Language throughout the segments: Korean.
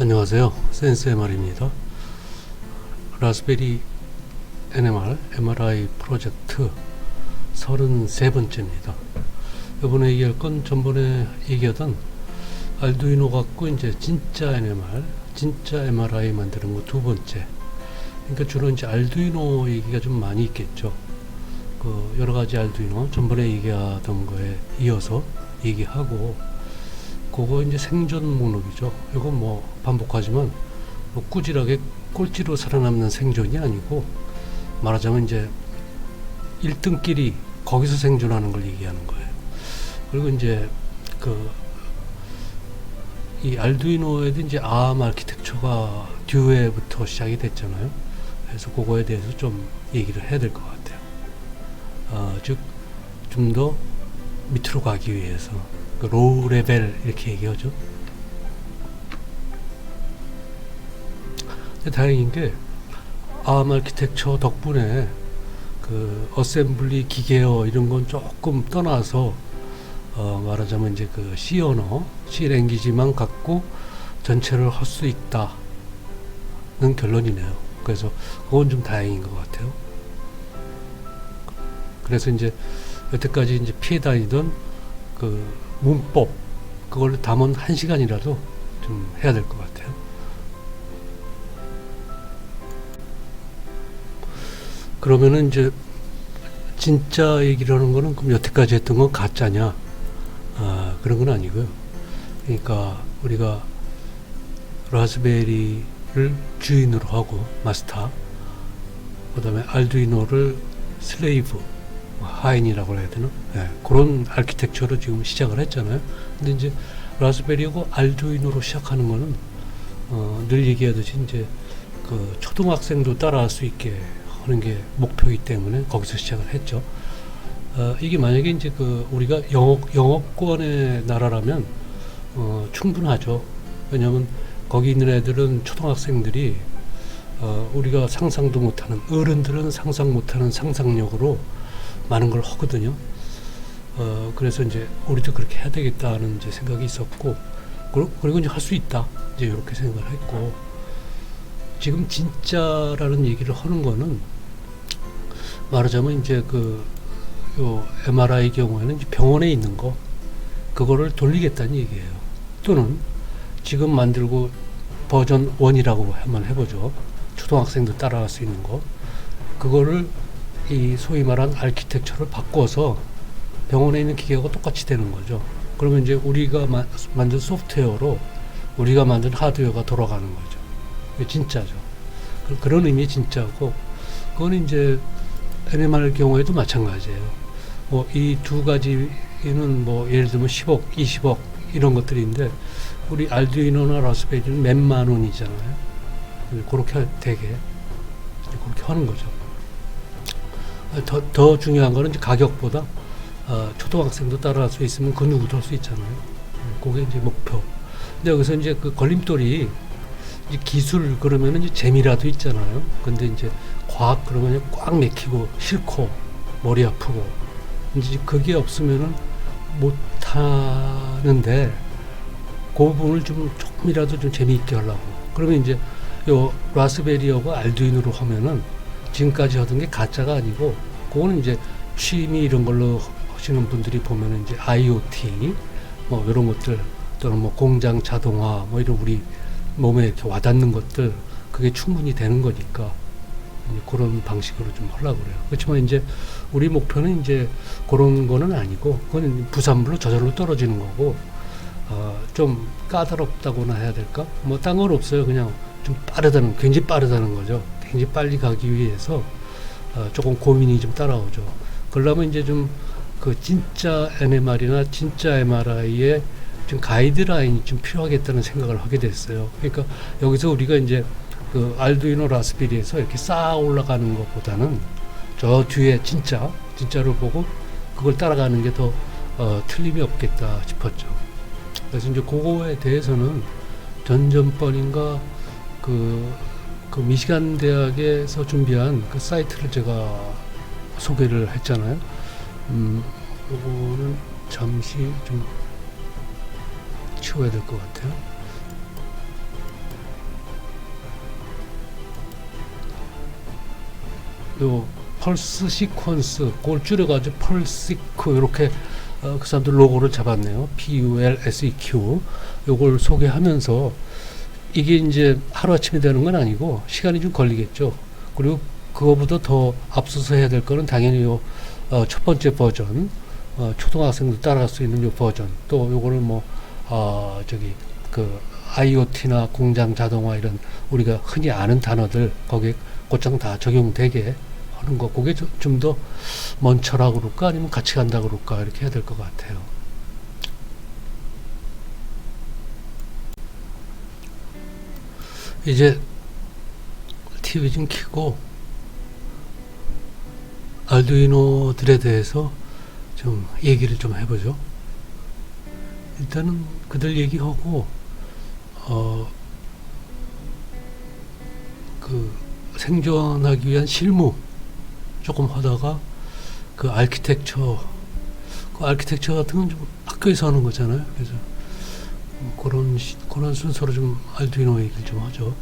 안녕하세요. 센스MR입니다. 라즈베리 NMR MRI 프로젝트 33번째입니다. 이번에 얘기할 건 전번에 얘기하던 알두이노 갖고 이제 진짜 NMR, 진짜 MRI 만드는 거 두 번째. 그러니까 주로 이제 알두이노 얘기가 좀 많이 있겠죠. 그 여러 가지 알두이노 전번에 얘기하던 거에 이어서 얘기하고, 그거 이제 생존 목록이죠. 이건 뭐 반복하지만 뭐 꾸질하게 꼴찌로 살아남는 생존이 아니고, 말하자면 이제 1등끼리 거기서 생존하는 걸 얘기하는 거예요. 그리고 이제 이 알두이노에도 이제 ARM 아키텍처가 듀에부터 시작이 됐잖아요. 그래서 그거에 대해서 좀 얘기를 해야 될 것 같아요. 즉 좀 더 밑으로 가기 위해서 로우 레벨 이렇게 얘기하죠. 근데 다행인 게 ARM 아키텍처 덕분에 그 어셈블리 기계어 이런 건 조금 떠나서 말하자면 이제 그 C 언어, C 랭귀지만 갖고 전체를 할 수 있다는 결론이네요. 그래서 그건 좀 다행인 것 같아요. 그래서 이제 여태까지 이제 피해 다니던 그 문법, 그걸 담은 1시간이라도 좀 해야 될 것 같아요. 그러면은 이제 진짜 얘기를 하는 거는 그럼 여태까지 했던 건 가짜냐? 그런 건 아니고요. 그러니까 우리가 라즈베리를 주인으로 하고 마스터, 그 다음에 알두이노를 슬레이브, 하인이라고 해야 되나? 네, 그런 아키텍처로 지금 시작을 했잖아요. 근데 이제 라즈베리하고 알두이노로 시작하는 거는 늘 얘기하듯이 이제 그 초등학생도 따라할 수 있게 하는 게 목표이기 때문에 거기서 시작을 했죠. 이게 만약에 이제 그 우리가 영어권의 나라라면 충분하죠. 왜냐하면 거기 있는 애들은 초등학생들이 우리가 상상도 못하는, 어른들은 상상 못하는 상상력으로 많은 걸 하거든요. 그래서 이제 우리도 그렇게 해야 되겠다는 이제 생각이 있었고, 그리고 이제 할 수 있다, 이제 이렇게 생각을 했고, 지금 진짜라는 얘기를 하는 거는 말하자면 이제 요 MRI 경우에는 이제 병원에 있는 거, 그거를 돌리겠다는 얘기예요. 또는 지금 만들고 버전 1이라고 한번 해보죠. 초등학생도 따라할 수 있는 거, 그거를 이 소위 말한 아키텍처를 바꿔서 병원에 있는 기계가 똑같이 되는 거죠. 그러면 이제 우리가 만든 소프트웨어로 우리가 만든 하드웨어가 돌아가는 거죠. 진짜죠. 그런 의미의 진짜고, 그건 이제 NMR 경우에도 마찬가지예요. 뭐 이 두 가지는 뭐 예를 들면 10억, 20억 이런 것들인데, 우리 알두이노나 라즈베리는 몇만 원이잖아요. 그렇게 되게 그렇게 하는 거죠. 더 중요한 거는 이제 가격보다 초등학생도 따라할 수 있으면 그 누구도 할 수 있잖아요. 그게 이제 목표. 근데 여기서 이제 그 걸림돌이 이제 기술 그러면은 이제 재미라도 있잖아요. 근데 이제 과학 그러면 꽉 맥히고 싫고 머리 아프고, 이제 그게 없으면은 못 하는데, 그 부분을 좀 조금이라도 좀 재미있게 하려고. 그러면 이제 요 라즈베리하고 알두이노로 하면은 지금까지 하던 게 가짜가 아니고, 그거는 이제 취미 이런 걸로 하시는 분들이 보면은 이제 IoT 뭐 이런 것들, 또는 뭐 공장 자동화 뭐 이런 우리 몸에 이렇게 와닿는 것들, 그게 충분히 되는 거니까 이제 그런 방식으로 좀 하려고 그래요. 그렇지만 이제 우리 목표는 이제 그런 거는 아니고, 그건 부산물로 저절로 떨어지는 거고, 좀 까다롭다고나 해야 될까? 뭐 딴 건 없어요. 그냥 좀 빠르다는, 굉장히 빠르다는 거죠. 굉장히 빨리 가기 위해서 조금 고민이 좀 따라오죠. 그러려면 이제 좀 그 진짜 NMR이나 진짜 MRI의 좀 가이드라인이 좀 필요하겠다는 생각을 하게 됐어요. 그러니까 여기서 우리가 이제 그 알두이노 라즈베리에서 이렇게 쌓아 올라가는 것보다는 저 뒤에 진짜를 보고 그걸 따라가는 게 더 틀림이 없겠다 싶었죠. 그래서 이제 그거에 대해서는 전전번인가 그 미시간 대학에서 준비한 그 사이트를 제가 소개를 했잖아요. 요거는 잠시 좀 치워야 될 것 같아요. 요 펄스 시퀀스 그걸 줄여가지고 펄시크 이렇게 그 사람들 로고를 잡았네요. PULSEQ 요걸 소개하면서 이게 이제 하루아침에 되는 건 아니고 시간이 좀 걸리겠죠. 그리고 그거보다 더 앞서서 해야 될 거는 당연히 요 첫 번째 버전 초등학생도 따라갈 수 있는 요 버전 또 요거는 뭐 저기 그 IoT나 공장 자동화 이런 우리가 흔히 아는 단어들 거기에 곧장 다 적용되게 하는 거 그게 좀 더 먼저라고 그럴까 아니면 같이 간다고 그럴까 이렇게 해야 될 것 같아요. 이제 TV 좀 켜고 알두이노들에 대해서 좀 얘기를 좀 해보죠. 일단은 그들 얘기하고 그 생존하기 위한 실무 조금 하다가 그 아키텍처 같은 건 좀 학교에서 하는 거잖아요. 그래서 그런 순서로 좀 알두이노 얘기를 좀 하죠.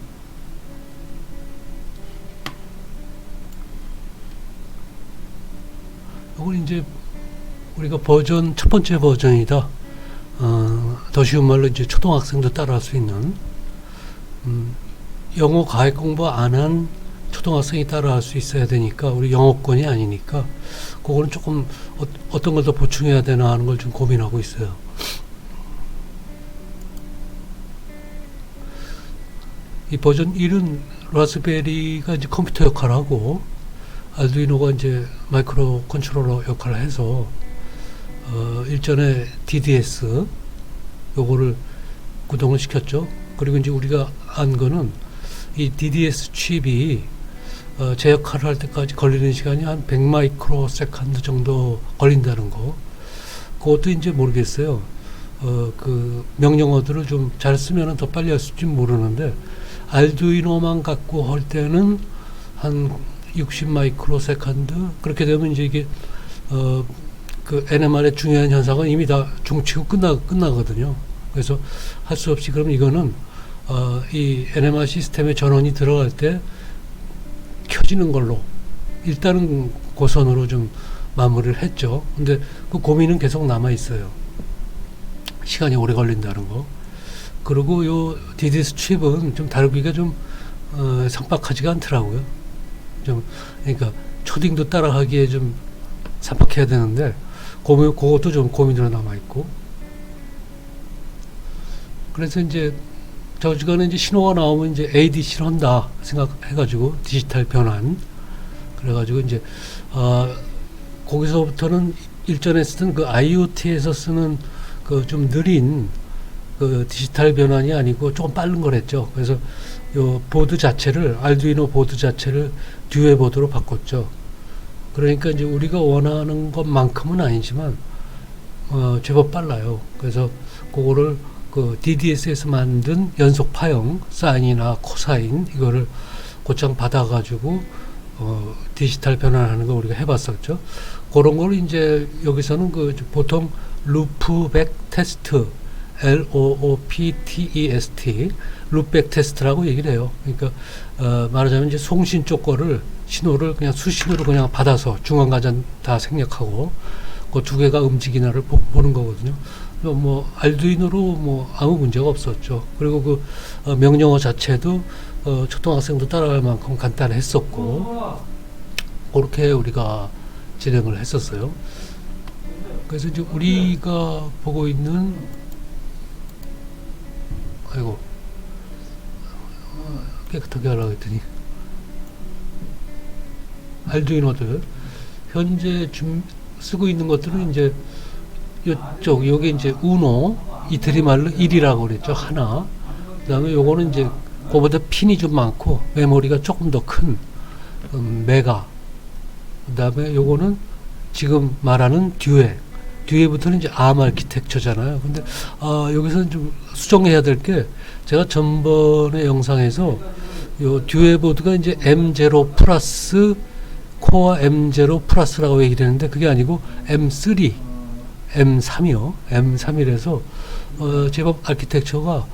이건 이제 우리가 첫 번째 버전이다. 더 쉬운 말로 이제 초등학생도 따라할 수 있는 영어 과외 공부 안 한 초등학생이 따라할 수 있어야 되니까 우리 영어권이 아니니까 그거는 조금 어떤 걸 더 보충해야 되나 하는 걸 좀 고민하고 있어요. 이 버전 1은 라스베리가 이제 컴퓨터 역할을 하고 알두이노가 이제 마이크로 컨트롤러 역할을 해서 일전에 DDS 요거를 구동을 시켰죠. 그리고 이제 우리가 안 거는 이 DDS 칩이 제 역할을 할 때까지 걸리는 시간이 한 100 마이크로 세컨드 정도 걸린다는 거. 그것도 이제 모르겠어요. 그 명령어들을 좀 잘 쓰면 더 빨리 할 수 있을지 모르는데 알두이노만 갖고 할 때는 한 60 마이크로 세컨드 그렇게 되면 이제 이게 그 NMR의 중요한 현상은 이미 다 중치고 끝나거든요. 그래서 할 수 없이 그럼 이거는 이 NMR 시스템에 전원이 들어갈 때 켜지는 걸로 일단은 고선으로 좀 마무리를 했죠. 근데 그 고민은 계속 남아 있어요. 시간이 오래 걸린다는 거. 그리고 요 DDS 칩은 좀 다루기가 좀 삭박하지가 않더라고요. 좀 그러니까 초딩도 따라하기에 좀 삭박해야 되는데 그것도 좀 고민으로 남아 있고. 그래서 이제 저주간에 이제 신호가 나오면 이제 ADC를 한다 생각해가지고 디지털 변환 그래가지고 이제 거기서부터는 일전에 쓰던 그 IoT에서 쓰는 그 좀 느린 그 디지털 변환이 아니고 조금 빠른 거랬죠. 그래서 요 보드 자체를 알두이노 보드 자체를 듀에 보드로 바꿨죠. 그러니까 이제 우리가 원하는 것만큼은 아니지만 제법 빨라요. 그래서 그거를 그 DDS에서 만든 연속 파형 사인이나 코사인 이거를 곧장 받아가지고 디지털 변환하는 거 우리가 해봤었죠. 그런 걸 이제 여기서는 그 보통 루프백 테스트 LOOPTEST 루프백 테스트라고 얘기를 해요. 그러니까 말하자면 이제 송신 쪽 거를 신호를 그냥 수신호로 그냥 받아서 중앙가전 다 생략하고 그 두 개가 움직이나를 보는 거거든요. 뭐 알두이노로 뭐 아무 문제가 없었죠. 그리고 그 명령어 자체도 초등학생도 따라갈 만큼 간단했었고 그렇게 우리가 진행을 했었어요. 그래서 이제 우리가 보고 있는 아이고 깨끗하게 하려고 했더니 알두이노들 현재 쓰고 있는 것들은 이제 요게 이제 우노 이태리 말로 1이라고 그랬죠. 하나. 그 다음에 요거는 이제 그거보다 핀이 좀 많고 메모리가 조금 더 큰 메가. 그 다음에 요거는 지금 말하는 듀에부터는 이제 ARM 아키텍처잖아요. 근데 여기서는 좀 수정해야 될 게 제가 전번에 영상에서 요 듀에 보드가 이제 M0 플러스 코어 M0 플러스라고 얘기를 했는데 그게 아니고 M3 M3이요. M3이라서 제법 아키텍처가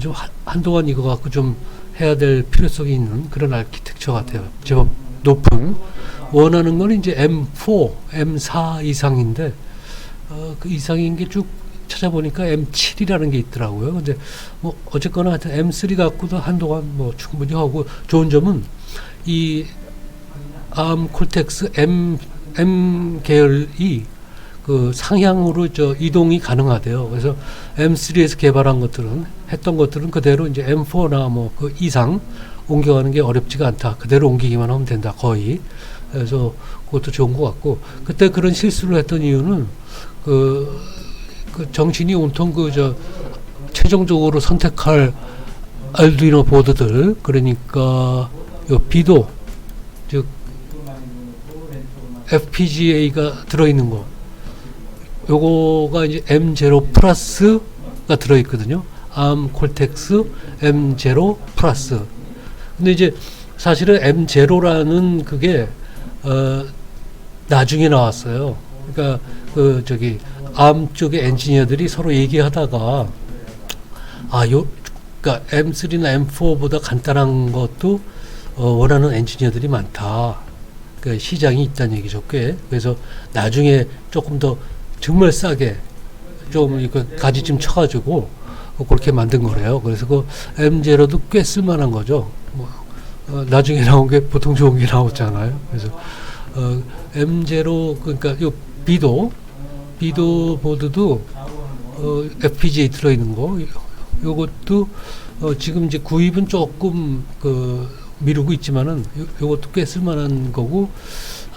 좀 한동안 이거 갖고 좀 해야 될 필요성이 있는 그런 아키텍처 같아요. 제법 높은 원하는 건 이제 M4, M4 이상인데 그 이상인 게 쭉 찾아보니까 M7이라는 게 있더라고요. 근데 뭐 어쨌거나 하여튼 M3 갖고도 한동안 뭐 충분히 하고, 좋은 점은 이 ARM 콜텍스 M 계열이 그 상향으로 이동이 가능하대요. 그래서 M3에서 개발한 것들은, 했던 것들은 그대로 이제 M4나 뭐 그 이상 옮겨가는 게 어렵지가 않다. 그대로 옮기기만 하면 된다, 거의. 그래서 그것도 좋은 것 같고, 그때 그런 실수를 했던 이유는 그 정신이 온통 최종적으로 선택할 알두이노 보드들, 그러니까 요 비도, 즉 FPGA가 들어있는 거, 요거가 이제 M0 플러스가 들어있거든요. ARM 콜텍스 M0 플러스. 근데 이제 사실은 M0라는 그게 나중에 나왔어요. 그러니까 ARM 쪽의 엔지니어들이 서로 얘기하다가 그러니까 M3나 M4보다 간단한 것도 원하는 엔지니어들이 많다. 그 시장이 있다는 얘기죠, 꽤. 그래서 나중에 조금 더 정말 싸게 좀 이거 가지쯤 쳐가지고 그렇게 만든 거래요. 그래서 그 M0도 꽤 쓸만한 거죠. 나중에 나온 게 보통 좋은 게 나오잖아요. 그래서 M0, 그러니까 요 비도 보드도 FPGA 들어있는 거, 요것도 지금 이제 구입은 조금 미루고 있지만은 요것도 꽤 쓸만한 거고,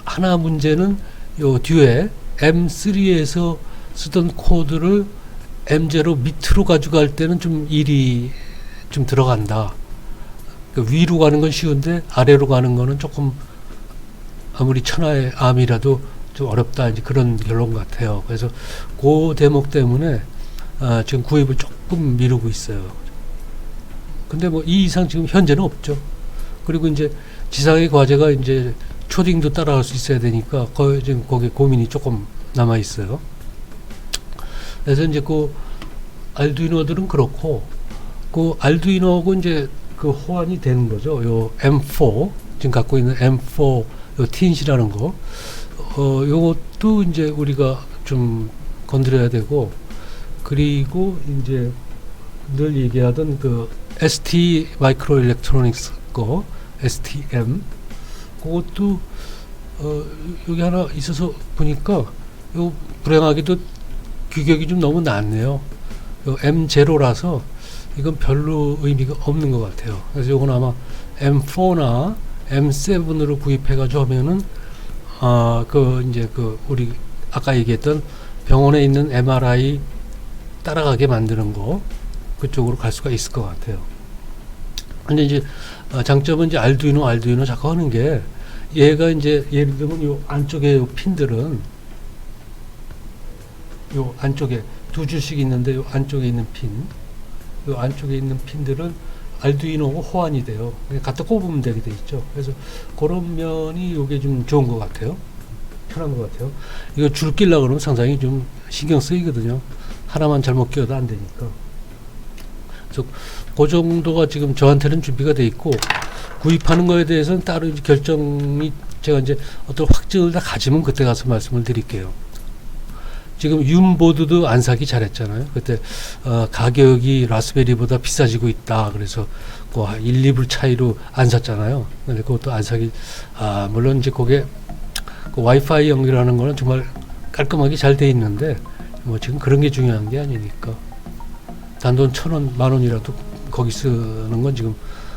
하나 문제는 요 뒤에 M3에서 쓰던 코드를 M0 밑으로 가져갈 때는 좀 일이 좀 들어간다. 위로 가는 건 쉬운데 아래로 가는 거는 조금 아무리 천하의 암이라도 좀 어렵다, 이제 그런 결론 같아요. 그래서 그 대목 때문에 지금 구입을 조금 미루고 있어요. 근데 뭐 이 이상 지금 현재는 없죠. 그리고 이제 지상의 과제가 이제 초딩도 따라갈 수 있어야 되니까 거의 지금 거기에 고민이 조금 남아 있어요. 그래서 이제 그 알두이노들은 그렇고, 그 알두이노하고 이제 그 호환이 되는 거죠. 요 M4, 지금 갖고 있는 M4 요 틴시라는 거, 요것도 이제 우리가 좀 건드려야 되고, 그리고 이제 늘 얘기하던 그 ST 마이크로 일렉트로닉스 거, STM, 그것도 여기 하나 있어서 보니까 요 불행하게도 규격이 좀 너무 낮네요. 요 M0라서 이건 별로 의미가 없는 것 같아요. 그래서 요건 아마 M4나 M7으로 구입해가지고 하면은 이제 우리 아까 얘기했던 병원에 있는 MRI 따라가게 만드는 거, 그쪽으로 갈 수가 있을 것 같아요. 근데 이제 장점은 이제 알두이노 자꾸 하는 게, 얘가 이제 예를 들면 요 안쪽에 요 핀들은 요 안쪽에 두 줄씩 있는데, 요 안쪽에 있는 요 안쪽에 있는 핀들은 알두이노하고 호환이 돼요. 갖다 꼽으면 되게 돼 있죠. 그래서 그런 면이 요게 좀 좋은 것 같아요. 편한 것 같아요. 이거 줄 끼려고 그러면 상당히 좀 신경 쓰이거든요. 하나만 잘못 끼워도 안 되니까. 그래서 그 정도가 지금 저한테는 준비가 돼 있고, 구입하는 거에 대해서는 따로 결정이, 제가 이제 어떤 확증을 다 가지면 그때 가서 말씀을 드릴게요. 지금 윤보드도 안 사기 잘했잖아요. 그때 가격이 라스베리보다 비싸지고 있다. 그래서 그 1, 2불 차이로 안 샀잖아요. 근데 그것도 안 사기, 물론 이제 그게 그 와이파이 연결하는 거는 정말 깔끔하게 잘 돼 있는데, 뭐 지금 그런 게 중요한 게 아니니까. 단돈 1,000원, 10,000원이라도 거기 쓰는 건 지금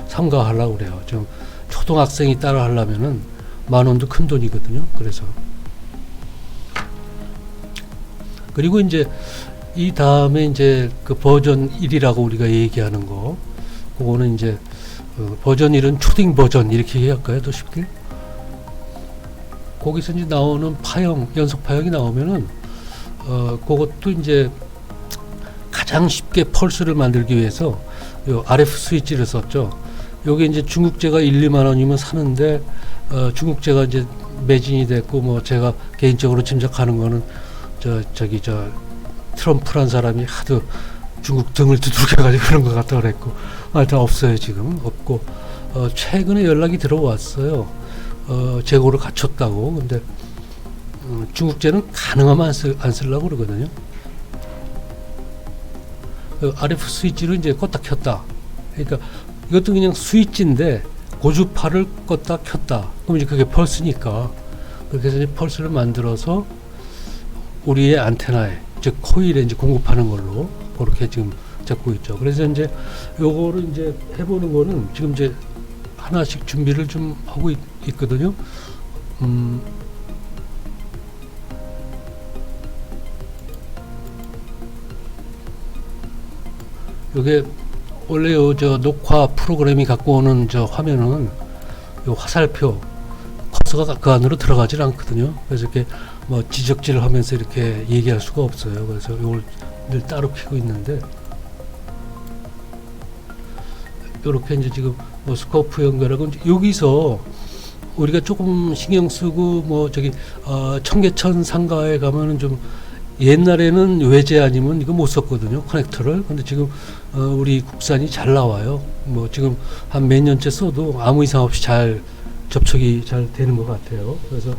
삼가하려고 그래요. 지금 초등학생이 따라 하려면은 10,000원도 큰 돈이거든요. 그래서. 그리고 이제 이 다음에 이제 그 버전 1이라고 우리가 얘기하는 거, 그거는 이제 버전 1은 초딩 버전 이렇게 얘기할까요? 더 쉽게? 거기서 이제 나오는 파형, 연속 파형이 나오면은 그것도 이제 가장 쉽게 펄스를 만들기 위해서 요 RF 스위치를 썼죠. 요게 이제 중국제가 1, 2만 원이면 사는데, 중국제가 이제 매진이 됐고, 뭐 제가 개인적으로 짐작하는 거는 트럼프란 사람이 하도 중국 등을 두들겨가지고 그런 것 같다 그랬고, 하여튼 없어요. 지금 없고, 최근에 연락이 들어왔어요. 재고를 갖췄다고. 근데 중국제는 가능하면 안 쓰려고 그러거든요. RF 스위치를 이제 껐다 켰다. 그러니까 이것도 그냥 스위치인데 고주파를 껐다 켰다. 그럼 이제 그게 펄스니까. 그렇게 해서 이제 펄스를 만들어서 우리의 안테나에, 즉 코일에 이제 공급하는 걸로 그렇게 지금 잡고 있죠. 그래서 이제 요거를 이제 해보는 거는 지금 이제 하나씩 준비를 좀 하고 있거든요. 요게 원래 저 녹화 프로그램이 갖고 오는 저 화면은 요 화살표 커서가 그 안으로 들어가질 않거든요. 그래서 이렇게 뭐 지적질을 하면서 이렇게 얘기할 수가 없어요. 그래서 이걸 늘 따로 켜고 있는데, 이렇게 이제 지금 뭐 스코프 연결하고 이제 여기서 우리가 조금 신경 쓰고 뭐 저기 청계천 상가에 가면은 좀 옛날에는 외제 아니면 이거 못 썼거든요, 커넥터를. 근데 지금 우리 국산이 잘 나와요. 뭐 지금 한 몇 년째 써도 아무 이상 없이 잘 접촉이 잘 되는 것 같아요. 그래서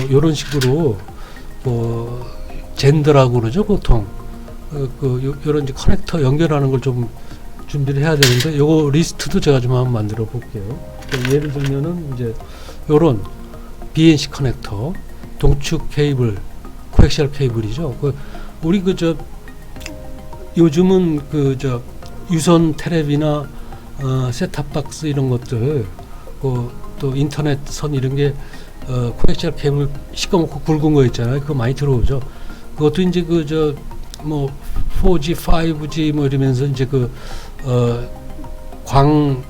이런 식으로 젠더라고 그러죠, 보통. 요런 이제 커넥터 연결하는 걸 좀 준비를 해야 되는데, 요거 리스트도 제가 좀 한번 만들어 볼게요. 예를 들면은 이제 요런 BNC 커넥터, 동축 케이블, 코엑시얼 케이블이죠. 우리 요즘은 유선 테레비나 셋탑박스 이런 것들, 또 인터넷 선 이런 게 코엑시얼 케이블 시꺼멓고 굵은 거 있잖아요. 그거 많이 들어오죠. 그것도 이제 4G, 5G 뭐 이러면서 이제 광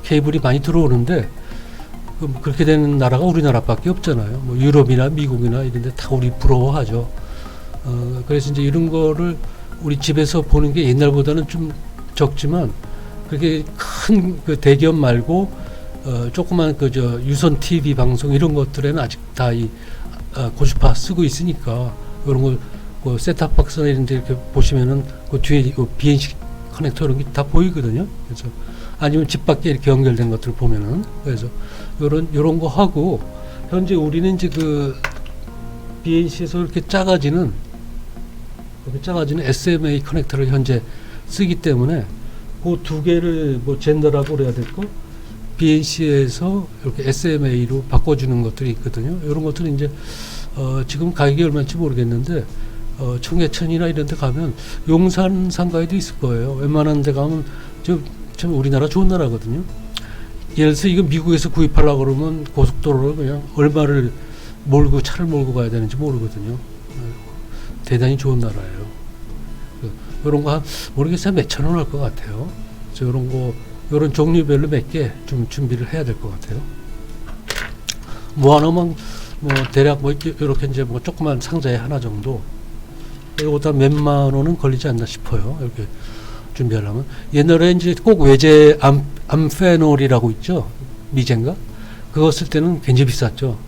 케이블이 많이 들어오는데, 그렇게 되는 나라가 우리나라밖에 없잖아요. 뭐 유럽이나 미국이나 이런 데 다 우리 부러워하죠. 그래서 이제 이런 거를 우리 집에서 보는 게 옛날보다는 좀 적지만, 그렇게 큰 대기업 말고 조그만 유선 TV 방송 이런 것들에는 아직 다 이 고주파 쓰고 있으니까, 이런 거 셋탑박스나 이런 데 이렇게 보시면은 그 뒤에 BNC 커넥터 이런 게 다 보이거든요. 그래서 아니면 집 밖에 이렇게 연결된 것들을 보면은, 그래서 요런 거 하고, 현재 우리는 이제 BNC에서 이렇게 작아지는 SMA 커넥터를 현재 쓰기 때문에 그 두 개를 뭐 젠더라고 그래야 될 거, BNC에서 이렇게 SMA로 바꿔주는 것들이 있거든요. 이런 것들은 이제 지금 가격이 얼마인지 모르겠는데, 청계천이나 이런 데 가면 용산 상가에도 있을 거예요. 웬만한 데 가면 참 우리나라 좋은 나라거든요. 예를 들어서 이거 미국에서 구입하려고 그러면 고속도로를 그냥 얼마를 차를 몰고 가야 되는지 모르거든요. 대단히 좋은 나라예요. 이런 거 모르겠어요. 몇천 원 할 것 같아요. 그래서 이런 종류별로 몇 개 좀 준비를 해야 될 것 같아요. 뭐 하나만 대략 이렇게 이제 조그만 상자에 하나 정도, 이것도 몇만 원은 걸리지 않나 싶어요. 이렇게 준비하려면. 옛날에 이제 꼭 외제 암페놀이라고 있죠, 미젠가. 그거 쓸 때는 굉장히 비쌌죠.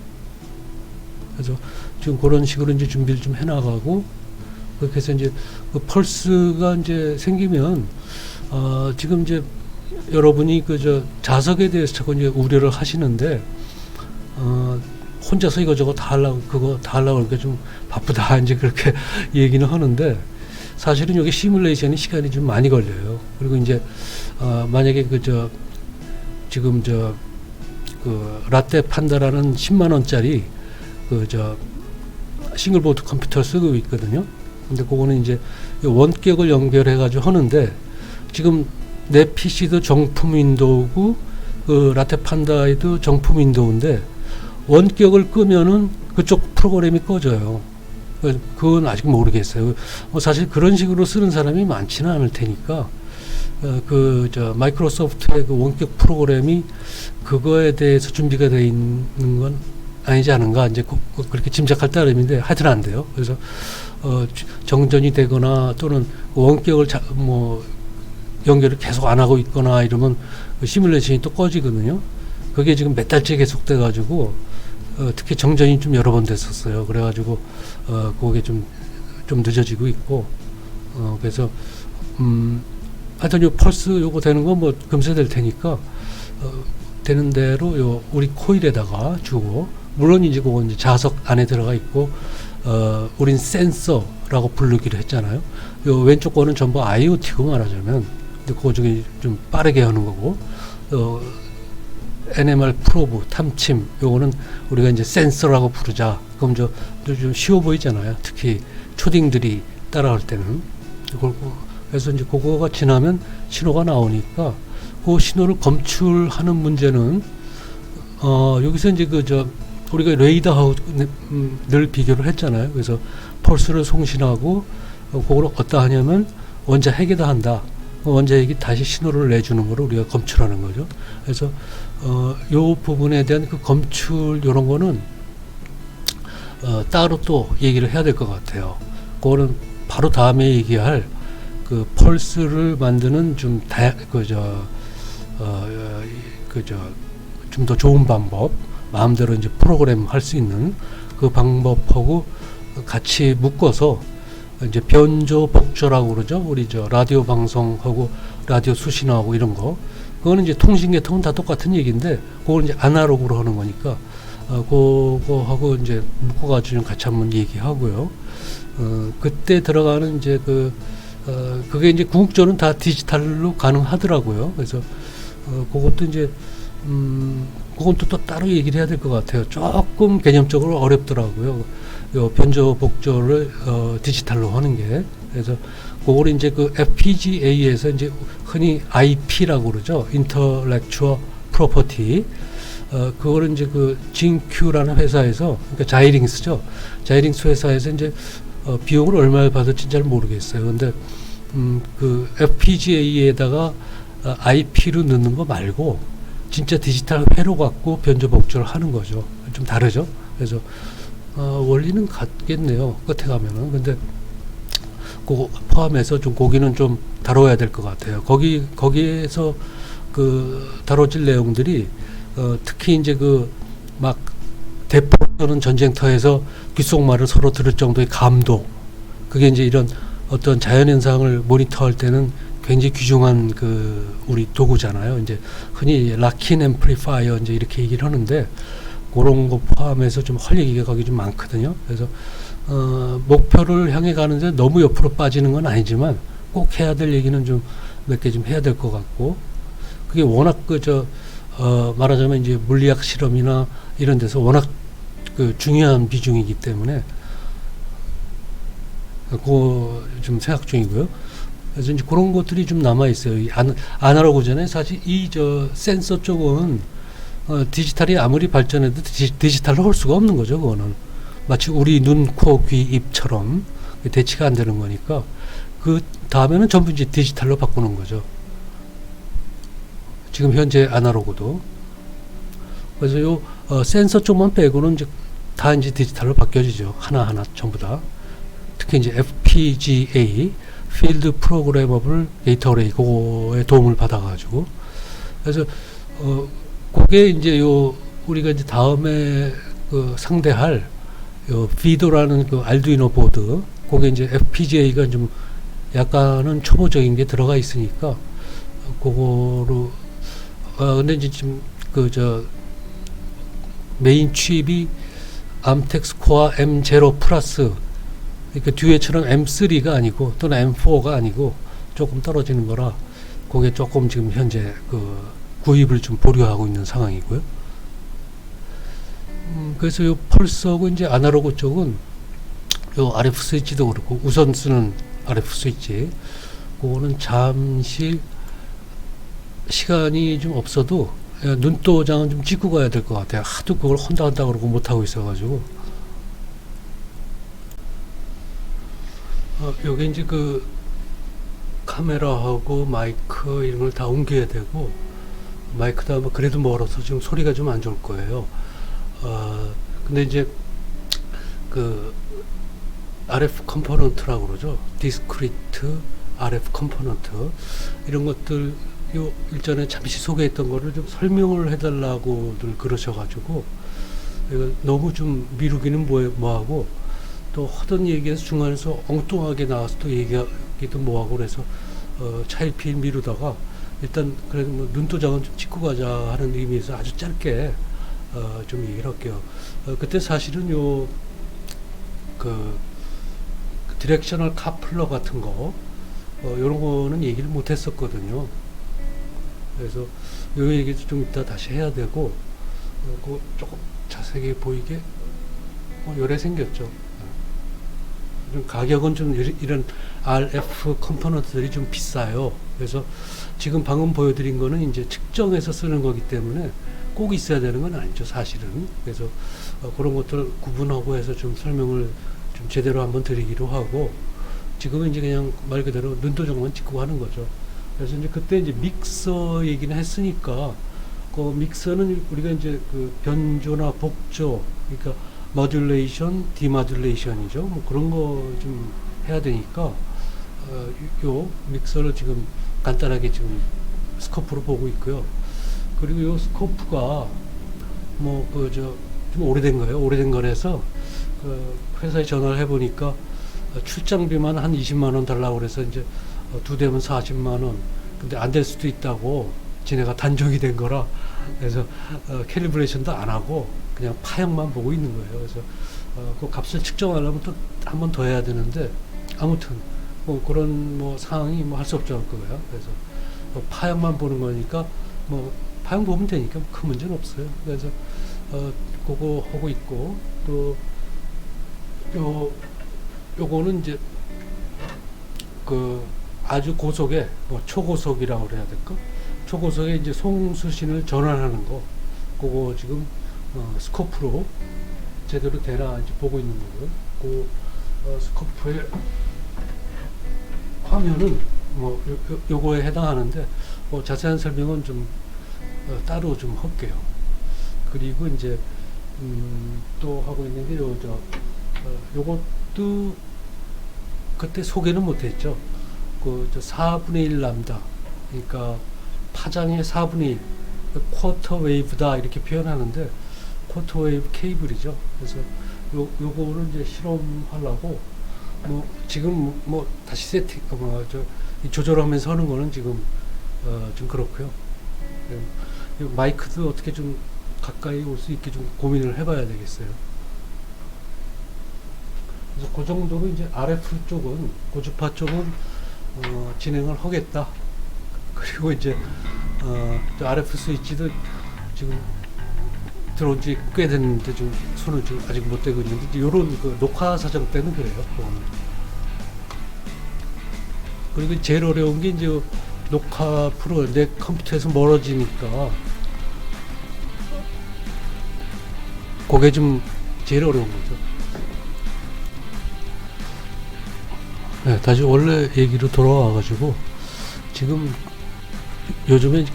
그래서 지금 그런 식으로 이제 준비를 좀 해나가고, 그렇게 해서 이제 펄스가 이제 생기면 지금 이제 여러분이 자석에 대해서 자꾸 이제 우려를 하시는데, 혼자서 이거저거 다 하려고 그러니까 좀 바쁘다 이제 그렇게 얘기는 하는데, 사실은 여기 시뮬레이션이 시간이 좀 많이 걸려요. 그리고 이제 만약에 지금 라떼 판다라는 10만 원짜리 싱글보드 컴퓨터를 쓰고 있거든요. 근데 그거는 이제 원격을 연결해 가지고 하는데, 지금 내 PC도 정품 윈도우고 라떼 판다에도 정품 윈도우인데, 원격을 끄면은 그쪽 프로그램이 꺼져요. 그건 아직 모르겠어요. 사실 그런 식으로 쓰는 사람이 많지는 않을 테니까, 마이크로소프트의 원격 프로그램이 그거에 대해서 준비가 되어 있는 건 아니지 않은가, 이제 그렇게 짐작할 따름인데, 하여튼 안 돼요. 그래서 정전이 되거나 또는 원격을 연결을 계속 안 하고 있거나 이러면 시뮬레이션이 또 꺼지거든요. 그게 지금 몇 달째 계속돼 가지고, 특히 정전이 좀 여러 번 됐었어요. 그래가지고 그게 좀 늦어지고 있고, 그래서 하여튼 요 펄스 요거 되는 건 금세 될 테니까 되는 대로 요 우리 코일에다가 주고, 물론 이제 그건 이제 자석 안에 들어가 있고, 우린 센서라고 부르기로 했잖아요. 요 왼쪽 거는 전부 IoT고 말하자면, 근데 그거 중에 좀 빠르게 하는 거고, NMR 프로브 탐침, 요거는 우리가 이제 센서라고 부르자. 그럼 좀 쉬워 보이잖아요. 특히 초딩들이 따라할 때는. 그래서 이제 그거가 지나면 신호가 나오니까 그 신호를 검출하는 문제는 여기서 이제 우리가 레이더하고 늘 비교를 했잖아요. 그래서 펄스를 송신하고 그걸 어디다 하냐면 원자핵에다 한다. 원자핵이 다시 신호를 내주는 걸 우리가 검출하는 거죠. 그래서 요 부분에 대한 그 검출 요런 거는 따로 또 얘기를 해야 될 것 같아요. 그거는 바로 다음에 얘기할 그 펄스를 만드는 좀 좀 더 좋은 방법, 마음대로 이제 프로그램 할 수 있는 그 방법하고 같이 묶어서 이제 변조 복조라고 그러죠. 우리 라디오 방송하고 라디오 수신호하고 이런 거. 그거는 이제 통신 계통은 다 똑같은 얘기인데, 그걸 이제 아날로그로 하는 거니까, 그거하고 이제 묶어가지고 좀 같이 한번 얘기하고요. 그때 들어가는 이제 그게 이제 궁극적으로는 다 디지털로 가능하더라고요. 그래서, 그것도 이제, 그건 또 따로 얘기를 해야 될 것 같아요. 조금 개념적으로 어렵더라고요. 요 변조 복조를 디지털로 하는 게. 그래서 그걸 이제 그 FPGA에서 이제 흔히 IP라고 그러죠. Intellectual Property. 그거를 이제 그 진큐라는 회사에서, 그러니까 자이링스죠. 자이링스 회사에서 이제 비용을 얼마를 받을지 잘 모르겠어요. 근데 그 FPGA에다가 IP로 넣는 거 말고 진짜 디지털 회로 갖고 변조 복조를 하는 거죠. 좀 다르죠. 그래서 원리는 같겠네요. 끝에 가면은. 근데 그거 포함해서 좀 고기는 좀 다뤄야 될 것 같아요. 거기에서 다뤄질 내용들이 특히 이제 막 대포 또는 전쟁터에서 귓속말을 서로 들을 정도의 감도, 그게 이제 이런 어떤 자연현상을 모니터할 때는 굉장히 귀중한 우리 도구잖아요. 이제 흔히 락인 앰플리파이어 이제 이렇게 얘기를 하는데, 그런 거 포함해서 좀 할 얘기가 거기 좀 많거든요. 그래서 목표를 향해 가는데 너무 옆으로 빠지는 건 아니지만 꼭 해야 될 얘기는 좀 몇 개 좀 해야 될 것 같고, 그게 워낙 말하자면 이제 물리학 실험이나 이런 데서 워낙 중요한 비중이기 때문에 그거 좀 생각 중이고요. 그래서 이제 그런 것들이 좀 남아 있어요. 아날로그전에 사실 센서 쪽은 디지털이 아무리 발전해도 디지털로 할 수가 없는 거죠. 그거는 마치 우리 눈, 코, 귀, 입처럼 대치가 안 되는 거니까 그 다음에는 전부 이제 디지털로 바꾸는 거죠. 지금 현재 아날로그도. 그래서 요 센서 쪽만 빼고는 이제 다 이제 디지털로 바뀌어지죠. 하나하나 전부 다. 특히 이제 FPGA, Field Programmable Gate Array, 그거에 도움을 받아가지고. 그래서 그게 이제 우리가 이제 다음에 상대할 비도라는 알두이노 보드, 그게 이제 FPGA가 좀 약간은 초보적인 게 들어가 있으니까 그거로 근데 이제 지금 메인 칩이 암텍스 코어 M0 플러스, 그러니까 뒤에처럼 M3가 아니고 또는 M4가 아니고 조금 떨어지는 거라, 그게 조금 지금 현재 구입을 좀 보류하고 있는 상황이고요. 그래서 요 펄스하고 이제 아날로그 쪽은 요 RF 스위치도 그렇고, 우선 쓰는 RF 스위치, 그거는 잠시 시간이 좀 없어도 눈도장은 좀 찍고 가야 될 것 같아요. 하도 그걸 한다 그러고 못하고 있어가지고. 여기 이제 카메라하고 마이크 이런 걸 다 옮겨야 되고, 마이크도 아마 그래도 멀어서 지금 소리가 좀 안 좋을 거예요. 근데 이제 RF 컴포넌트라고 그러죠. 디스크리트 RF 컴포넌트, 이런 것들 일전에 잠시 소개했던 거를 좀 설명을 해달라고들 그러셔가지고, 이거 너무 좀 미루기는 뭐하고, 또 하던 얘기에서 중간에서 엉뚱하게 나와서 또 얘기하기도 뭐하고, 그래서 차일피일 미루다가 일단 그래도 뭐 눈도장은 좀 짚고 가자 하는 의미에서 아주 짧게 좀 얘기를 할게요. 그때 사실은 그 디렉셔널 카플러 같은 거 이런 거는 얘기를 못 했었거든요. 그래서 이 얘기도 좀 이따 다시 해야 되고 그 조금 자세하게 보이게 요래 생겼죠. 좀 가격은 좀 이런 RF 컴포넌트들이 좀 비싸요. 그래서 지금 방금 보여드린 거는 이제 측정해서 쓰는 거기 때문에 꼭 있어야 되는 건 아니죠, 사실은. 그래서 그런 것들 구분하고 해서 좀 설명을 좀 제대로 한번 드리기로 하고, 지금은 이제 그냥 말 그대로 눈도장만 찍고 하는 거죠. 그래서 이제 그때 이제 믹서 얘기는 했으니까, 그 믹서는 우리가 이제 그 변조나 복조, 그러니까 머듈레이션, 디머듈레이션이죠. 뭐 그런 거 좀 해야 되니까, 요 믹서를 지금 간단하게 지금 스코프로 보고 있고요. 그리고 요 스코프가 좀 오래된 거예요. 오래된 거라서 회사에 전화를 해보니까 출장비만 한 20만 원 달라고 그래서 이제 두 대면 40만 원. 근데 안 될 수도 있다고 지네가 단종이 된 거라 그래서 캘리브레이션도 안 하고 그냥 파형만 보고 있는 거예요. 그래서 그 값을 측정하려면 또 한 번 더 해야 되는데 아무튼 뭐 그런 뭐 상황이 뭐 할 수 없죠 그거야. 그래서 파형만 보는 거니까 뭐 파형 보면 되니까 큰 문제는 없어요. 그래서 그거 하고 있고 또 요거는 이제 그 아주 고속에 뭐 초고속이라고 그래야 될까? 초고속에 이제 송수신을 전환하는 거 그거 지금 스코프로 제대로 되나 이제 보고 있는 거고요. 그 스코프의 화면은 뭐 요거에 해당하는데 뭐 자세한 설명은 좀 따로 좀 할게요. 그리고 이제 또 하고 있는 게 요것도 그때 소개는 못했죠. 그 4분의 1 람다, 그러니까 파장의 4분의 1 쿼터 웨이브다 이렇게 표현하는데 쿼터 웨이브 케이블이죠. 그래서 요거를 이제 실험하려고 뭐 지금 뭐 다시 세팅 조절하면서 하는 거는 지금 좀 그렇고요. 마이크도 어떻게 좀 가까이 올 수 있게 좀 고민을 해봐야 되겠어요. 그래서 그 정도로 이제 RF 쪽은 고주파 쪽은 진행을 하겠다. 그리고 이제 RF 스위치도 지금 들어온 지 꽤 됐는데 좀 손을 좀 아직 못 대고 있는데 이런 그 녹화 사정 때는 그래요. 그리고 제일 어려운 게 이제 녹화 프로 내 컴퓨터에서 멀어지니까 그게 좀 제일 어려운 거죠. 네, 다시 원래 얘기로 돌아와가지고 지금 요즘에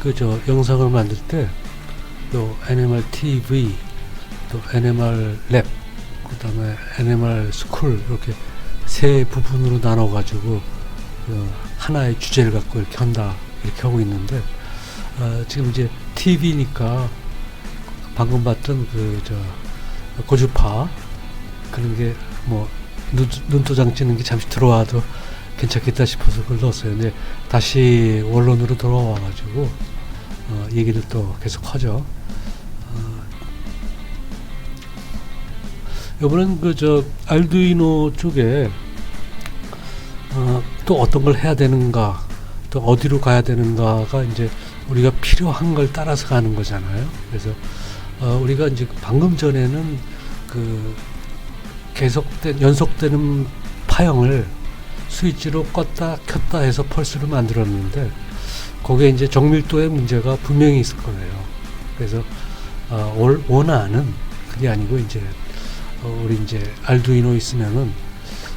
영상을 만들 때 또 NMR TV, 또 NMR 랩, 그 다음에 NMR 스쿨 이렇게 세 부분으로 나눠가지고 하나의 주제를 갖고 이렇게 한다 이렇게 하고 있는데 지금 이제 TV니까 방금 봤던 고주파 그런 게 뭐 눈도장 찍는 게 잠시 들어와도 괜찮겠다 싶어서 그걸 넣었어요. 근데 다시 원론으로 돌아와가지고 얘기를 또 계속 하죠. 이번엔 알두이노 쪽에 또 어떤 걸 해야 되는가, 또 어디로 가야 되는가가 이제 우리가 필요한 걸 따라서 가는 거잖아요. 그래서 우리가 이제 방금 전에는 연속되는 파형을 스위치로 껐다 켰다 해서 펄스를 만들었는데 거기에 이제 정밀도의 문제가 분명히 있을 거예요. 그래서 원하는 그게 아니고 이제 우리 이제 알두이노 있으면은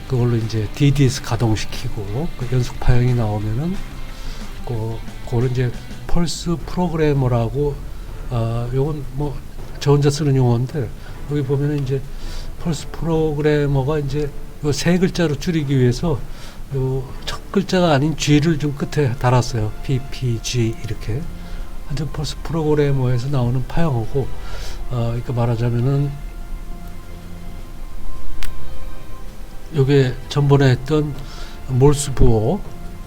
그걸로 이제 DDS 가동시키고 그 연속 파형이 나오면은 그거를 이제 펄스 프로그래머라고 요건 뭐 저 혼자 쓰는 용어인데 여기 보면은 이제 펄스 프로그래머가 이제 요 세 글자로 줄이기 위해서 요 첫 글자가 아닌 G를 좀 끝에 달았어요. PPG 이렇게. 하여튼 펄스 프로그래머에서 나오는 파형하고 그러니까 말하자면은 요게 전번에 했던 몰스 부호,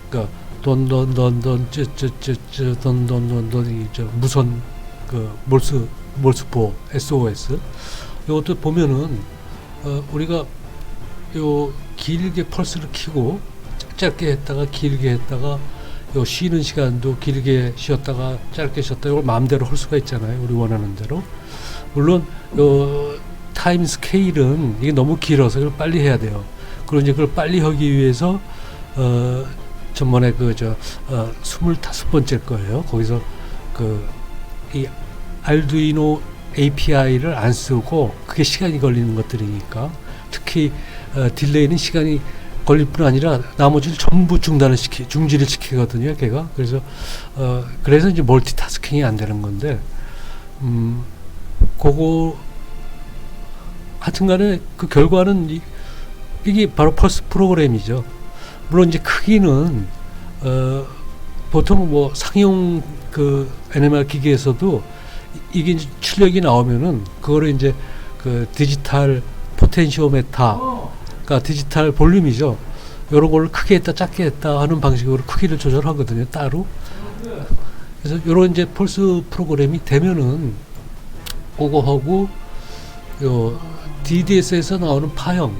그러니까 돈돈돈돈 쯔쯔쯔쯔 돈돈돈돈 이저 무선 그 몰스포 SOS 이것도 보면은 우리가 요 길게 펄스를 키고 짧게 했다가 길게 했다가 요 쉬는 시간도 길게 쉬었다가 짧게 쉬었다가 이걸 마음대로 할 수가 있잖아요. 우리 원하는 대로. 물론 요 타임 스케일은 이게 너무 길어서 그걸 빨리 해야 돼요. 그리고 이제 그걸 빨리 하기 위해서 전번에 25번째일 거예요. 거기서 이 알두이노 API를 안 쓰고 그게 시간이 걸리는 것들이니까 특히 딜레이는 시간이 걸릴 뿐 아니라 나머지를 전부 중지를 시키거든요, 걔가. 그래서 이제 멀티타스킹이 안 되는 건데, 그거 하여튼간에 그 결과는 이게 바로 펄스 프로그램이죠. 물론 이제 크기는 보통 뭐 상용 그 NMR 기기에서도 이게 이제 출력이 나오면은 그거를 이제 그 디지털 포텐시오메타 그러니까 디지털 볼륨이죠. 요런 걸 크게 했다 작게 했다 하는 방식으로 크기를 조절하거든요, 따로. 그래서 요런 이제 펄스 프로그램이 되면은 그거하고 요 DDS에서 나오는 파형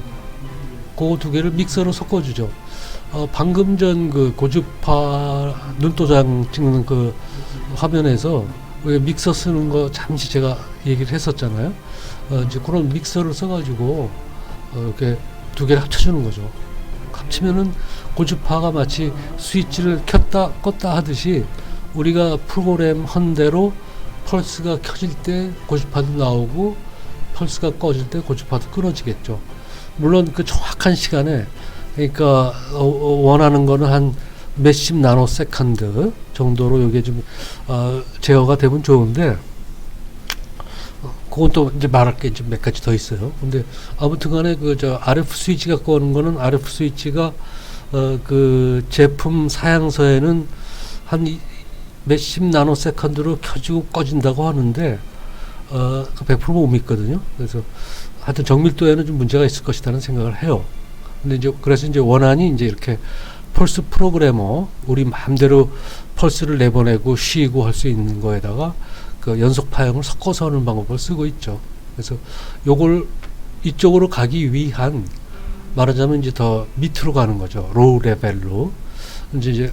그거 두 개를 믹서로 섞어주죠. 방금 전 그 고주파 눈도장 찍는 그 화면에서 믹서 쓰는 거 잠시 제가 얘기를 했었잖아요. 이제 그런 믹서를 써가지고 이렇게 두 개를 합쳐주는 거죠. 합치면은 고주파가 마치 스위치를 켰다 껐다 하듯이 우리가 프로그램 한 대로 펄스가 켜질 때 고주파도 나오고 펄스가 꺼질 때 고주파도 끊어지겠죠. 물론 그 정확한 시간에 그러니까 원하는 거는 한 몇십 나노 세컨드 정도로 이게 좀 제어가 되면 좋은데 그건 또 이제 말할 게 좀 몇 가지 더 있어요. 근데 아무튼 간에 RF 스위치 갖고 오는 거는 RF 스위치가 그 제품 사양서에는 한 몇십 나노 세컨드로 켜지고 꺼진다고 하는데 100%못 믿거든요. 그래서 하여튼 정밀도에는 좀 문제가 있을 것이라는 생각을 해요. 근데 그래서 이제 원안이 이제 이렇게 펄스 프로그래머 우리 마음대로 펄스를 내보내고 쉬고 할 수 있는 거에다가 그 연속 파형을 섞어서 하는 방법을 쓰고 있죠. 그래서 요걸 이쪽으로 가기 위한 말하자면 이제 더 밑으로 가는 거죠. 로우 레벨로. 이제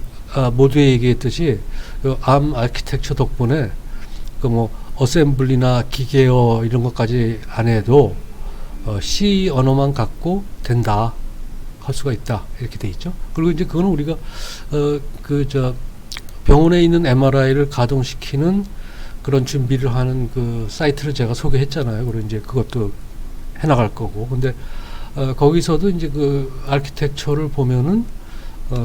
모두에 얘기했듯이 암 아키텍처 덕분에 그 뭐 어셈블리나 기계어 이런 것까지 안 해도 C 언어만 갖고 된다. 할 수가 있다. 이렇게 돼 있죠. 그리고 이제 그거는 우리가 병원에 있는 MRI를 가동시키는 그런 준비를 하는 그 사이트를 제가 소개했잖아요. 그리고 이제 그것도 해나갈 거고. 근데 거기서도 이제 그 아키텍처를 보면은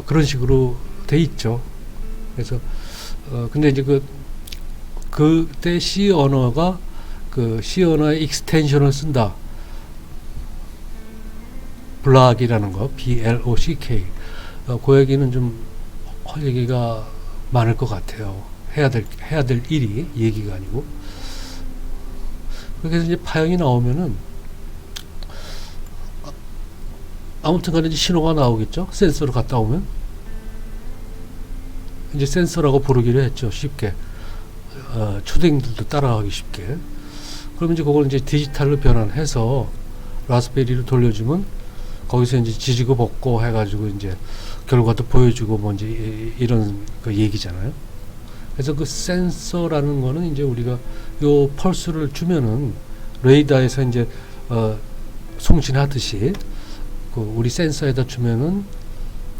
그런 식으로 돼 있죠. 그래서 근데 이제 그때 C 언어가 그 C 언어의 익스텐션을 쓴다. 블락이라는 거, BLOCK. 그 얘기는 좀 할 얘기가 많을 것 같아요. 해야 될 일이 얘기가 아니고. 그래서 이제 파형이 나오면은 아무튼 간에 이제 신호가 나오겠죠. 센서로 갔다 오면. 이제 센서라고 부르기로 했죠. 쉽게. 초딩들도 따라가기 쉽게. 그러면 이제 그걸 이제 디지털로 변환해서 라스베리를 돌려주면 거기서 이제 지지고 볶고 해가지고 이제 결과도 보여주고 뭔지 이런 그 얘기잖아요. 그래서 그 센서라는 거는 이제 우리가 요 펄스를 주면은 레이더에서 이제 송신하듯이 그 우리 센서에다 주면은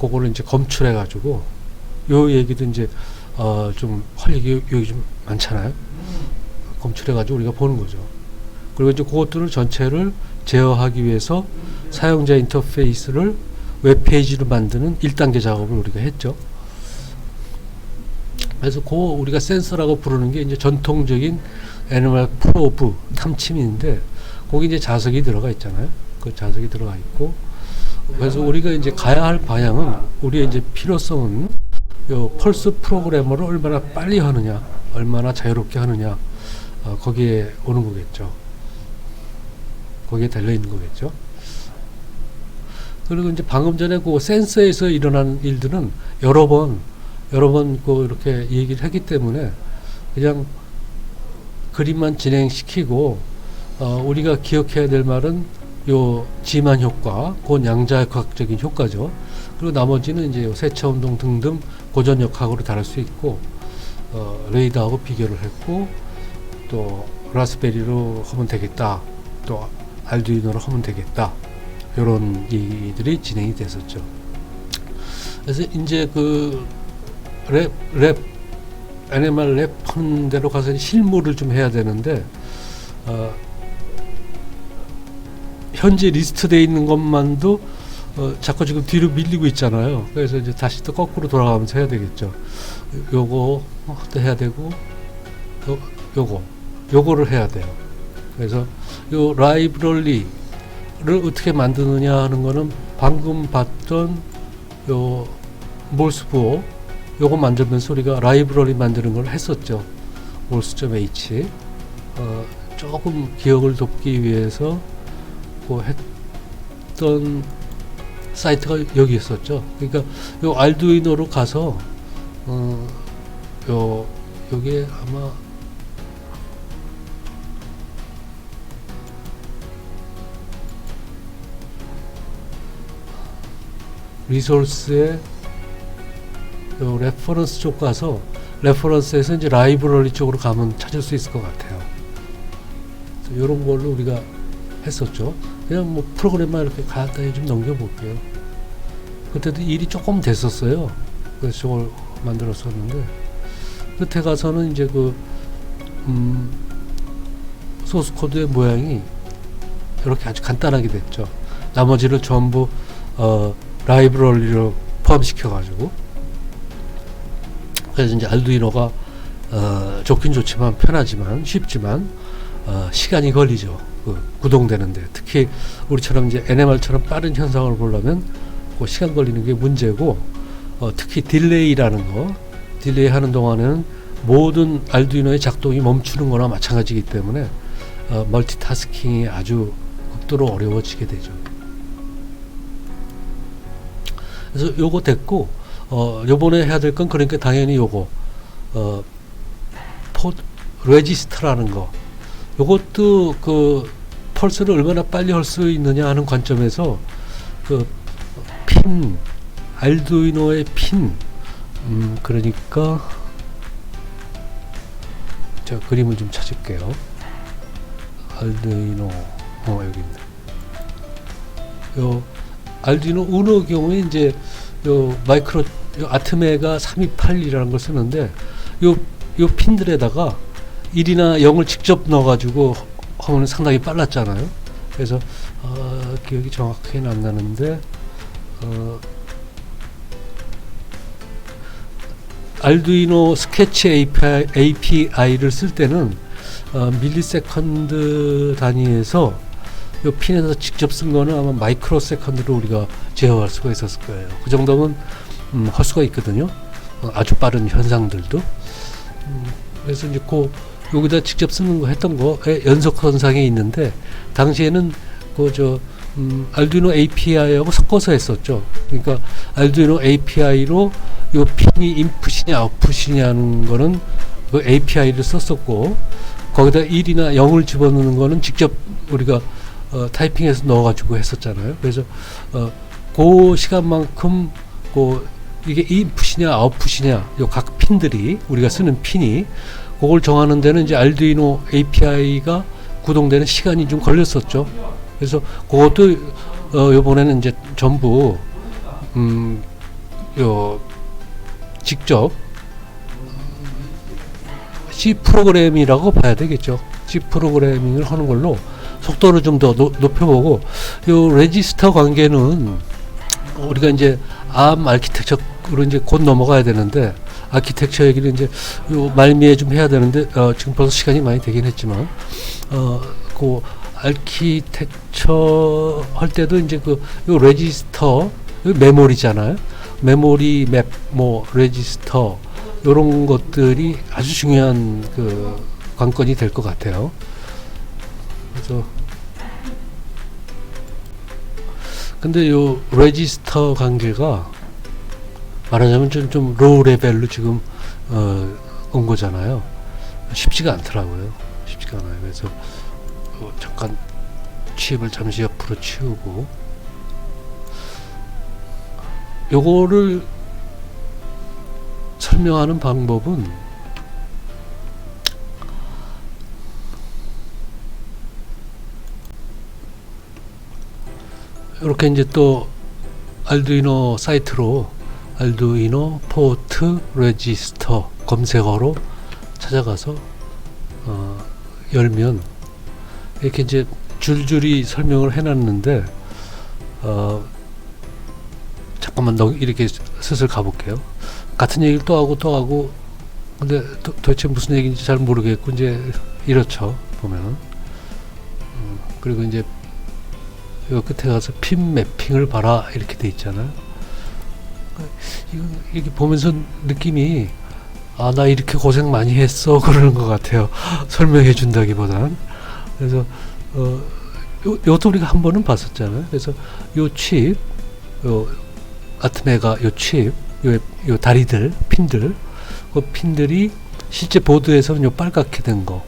그거를 이제 검출해가지고 요 얘기도 이제 좀 할 얘기 여기 좀 많잖아요. 검출해가지고 우리가 보는 거죠. 그리고 이제 그것들을 전체를 제어하기 위해서 사용자 인터페이스를 웹페이지로 만드는 1단계 작업을 우리가 했죠. 그래서 우리가 센서라고 부르는 게 이제 전통적인 NMR 프로브 탐침인데 거기 이제 자석이 들어가 있잖아요. 그 자석이 들어가 있고 그래서 우리가 이제 가야 할 방향은 우리의 이제 필요성은 요 펄스 프로그래머를 얼마나 빨리 하느냐, 얼마나 자유롭게 하느냐 거기에 오는 거겠죠. 거기에 달려 있는 거겠죠. 그리고 이제 방금 전에 그 센서에서 일어나는 일들은 여러 번 여러 번 이렇게 얘기를 했기 때문에 그냥 그림만 진행시키고 우리가 기억해야 될 말은 요 지만 효과, 그건 양자역학적인 효과죠. 그리고 나머지는 이제 요 세차 운동 등등 고전역학으로 다룰 수 있고 레이더하고 비교를 했고 또 라스베리로 하면 되겠다, 또 알두이노로 하면 되겠다, 이런 얘기들이 진행이 됐었죠. 그래서 이제 그 랩 NMR 랩 하는 데로 가서 실무를 좀 해야 되는데 현재 리스트되어 있는 것만도 자꾸 지금 뒤로 밀리고 있잖아요. 그래서 이제 다시 또 거꾸로 돌아가면서 해야 되겠죠. 요거 또 해야 되고 요거를 해야 돼요. 그래서 요 라이브러리를 어떻게 만드느냐 하는 거는 방금 봤던 요 몰스부호 요거 만들면서 우리가 라이브러리 만드는 걸 했었죠. 몰스.h 조금 기억을 돕기 위해서 했던 사이트가 여기 있었죠. 그러니까 요 알두이노로 가서 요게 아마 리소스에 요 레퍼런스 쪽 가서 레퍼런스에서 이제 라이브러리 쪽으로 가면 찾을 수 있을 것 같아요. 이런 걸로 우리가 했었죠. 그냥 뭐 프로그램만 이렇게 간단히 좀 넘겨볼게요. 그때도 일이 조금 됐었어요. 그래서 저걸 만들었었는데 끝에 가서는 이제 그 소스 코드의 모양이 이렇게 아주 간단하게 됐죠. 나머지를 전부 라이브러리로 포함시켜 가지고, 그래서 이제 알두이노가 좋긴 좋지만 편하지만 쉽지만 시간이 걸리죠. 구동되는데 특히 우리처럼 이제 NMR처럼 빠른 현상을 보려면 시간 걸리는 게 문제고, 특히 딜레이라는 거, 딜레이 하는 동안에는 모든 알두이노의 작동이 멈추는 거나 마찬가지이기 때문에 멀티타스킹이 아주 극도로 어려워지게 되죠. 그래서 요거 됐고, 요번에 해야 될 건 그러니까 당연히 요거 레지스터라는 거, 요것도 그 펄스를 얼마나 빨리 할 수 있느냐 하는 관점에서 그 핀, 알두이노의 핀, 그러니까 제가 그림을 좀 찾을게요. 알두이노 여기 있네. 요 알두이노 우노 경우에 이제 요 마이크로 요 아트메가 328이라는 걸 쓰는데 요 핀들에다가 1이나 0을 직접 넣어가지고 하면 상당히 빨랐잖아요. 그래서 기억이 정확히는 안 나는데 알두이노 스케치 API를 쓸 때는 밀리세컨드 단위에서 요 핀에서 직접 쓴 거는 아마 마이크로 세컨드로 우리가 제어할 수가 있었을 거예요. 그 정도면 할 수가 있거든요. 아주 빠른 현상들도. 그래서 이제 여기다 직접 쓰는 거 했던 거에 연속 현상이 있는데, 당시에는 알두이노 API하고 섞어서 했었죠. 그러니까 알두이노 API로 요 핀이 인풋이냐 아웃풋이냐는 거는 그 API를 썼었고, 거기다 1이나 0을 집어넣는 거는 직접 우리가 타이핑해서 넣어가지고 했었잖아요. 그래서 그 시간만큼 이게 인풋이냐 아웃풋이냐 요 각 핀들이, 우리가 쓰는 핀이 그걸 정하는 데는 이제 알두이노 API가 구동되는 시간이 좀 걸렸었죠. 그래서 그것도 요번에는 이제 전부 직접 C 프로그램이라고 봐야 되겠죠. C 프로그래밍을 하는 걸로 속도를 좀 더 높여보고, 요 레지스터 관계는 우리가 이제 ARM 아키텍처로 이제 곧 넘어가야 되는데, 아키텍처 얘기를 이제 요 말미에 좀 해야 되는데 지금 벌써 시간이 많이 되긴 했지만 그 아키텍처 할 때도 이제 요 레지스터, 메모리잖아요. 메모리 맵, 레지스터, 요런 것들이 아주 중요한 관건이 될 것 같아요. 그래서 근데 요 레지스터 관계가 말하자면 좀 로우 레벨로 지금 온 거잖아요. 쉽지가 않더라고요. 쉽지가 않아요. 그래서 잠깐 칩을 잠시 옆으로 치우고, 요거를 설명하는 방법은 이렇게 이제 또 알두이노 사이트로 알두이노 포트 레지스터 검색어로 찾아가서 열면 이렇게 이제 줄줄이 설명을 해놨는데, 잠깐만 이렇게 슬슬 가볼게요. 같은 얘기를 또 하고 근데 도대체 무슨 얘기인지 잘 모르겠고, 이제 이렇죠 보면은. 그리고 이제 요 끝에 가서 핀 매핑을 봐라 이렇게 돼 있잖아요. 이렇게 보면서 느낌이, 아, 나 이렇게 고생 많이 했어 그러는 것 같아요. 설명해 준다기보단. 그래서 요것도 우리가 한 번은 봤었잖아요. 그래서 요 칩, 요 아트메가 요 칩, 요 다리들, 핀들, 그 핀들이 실제 보드에서는 요 빨갛게 된 거,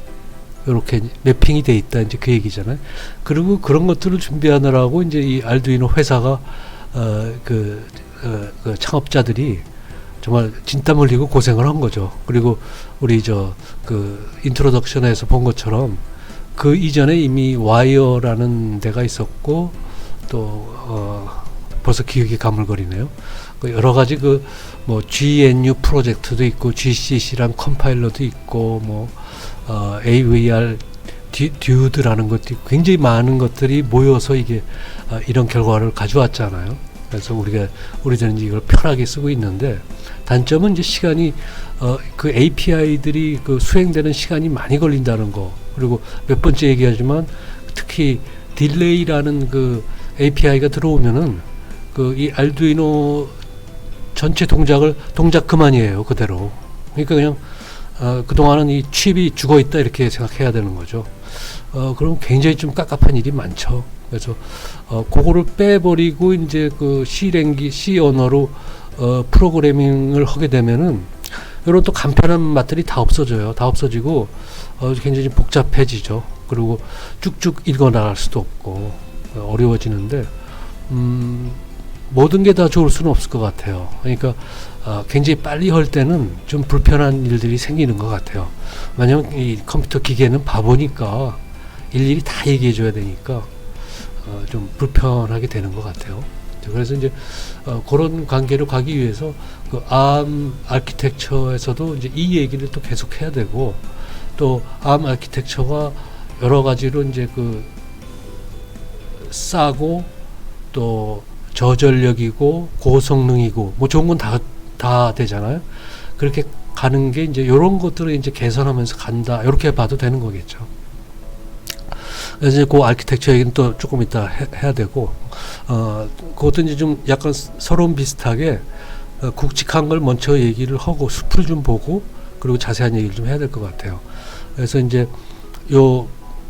요렇게 매핑이 돼 있다, 이제 그 얘기잖아요. 그리고 그런 것들을 준비하느라고 이제 이 알두이노 회사가 그 창업자들이 정말 진땀 흘리고 고생을 한 거죠. 그리고 우리 그 인트로덕션에서 본 것처럼 그 이전에 이미 와이어라는 데가 있었고, 또 벌써 기억이 가물거리네요. 여러 가지 뭐 GNU 프로젝트도 있고, GCC란 컴파일러도 있고, 뭐 AVR 듀드라는 것도 있고, 굉장히 많은 것들이 모여서 이게 이런 결과를 가져왔잖아요. 그래서 우리들은 이걸 편하게 쓰고 있는데, 단점은 이제 시간이 그 API들이 수행되는 시간이 많이 걸린다는 거. 그리고 몇 번째 얘기하지만 특히 딜레이라는 API가 들어오면은 이 알두이노 전체 동작 그만이에요, 그대로. 그러니까 그냥 그동안은 이 칩이 죽어 있다 이렇게 생각해야 되는 거죠. 그럼 굉장히 좀 깝깝한 일이 많죠. 그래서 그거를 빼버리고 이제 C 언어로 프로그래밍을 하게 되면은 이런 또 간편한 맛들이 다 없어져요. 다 없어지고 굉장히 복잡해지죠. 그리고 쭉쭉 읽어나갈 수도 없고 어려워지는데, 모든 게 다 좋을 수는 없을 것 같아요. 그러니까 굉장히 빨리 할 때는 좀 불편한 일들이 생기는 것 같아요. 왜냐하면 이 컴퓨터 기계는 바보니까 일일이 다 얘기해 줘야 되니까 좀 불편하게 되는 것 같아요. 그래서 이제 그런 관계로 가기 위해서 ARM 아키텍처에서도 이제 이 얘기를 또 계속 해야 되고, 또 ARM 아키텍처가 여러 가지로 이제 싸고 또 저전력이고 고성능이고 뭐 좋은 건 다 되잖아요. 그렇게 가는 게 이제 이런 것들을 이제 개선하면서 간다, 이렇게 봐도 되는 거겠죠. 그래서 이제 그 아키텍처 얘기는 또 조금 이따 해야 되고, 그것도 이제 좀 약간 서론 비슷하게 굵직한 걸 먼저 얘기를 하고 숲을 좀 보고, 그리고 자세한 얘기를 좀 해야 될 것 같아요. 그래서 이제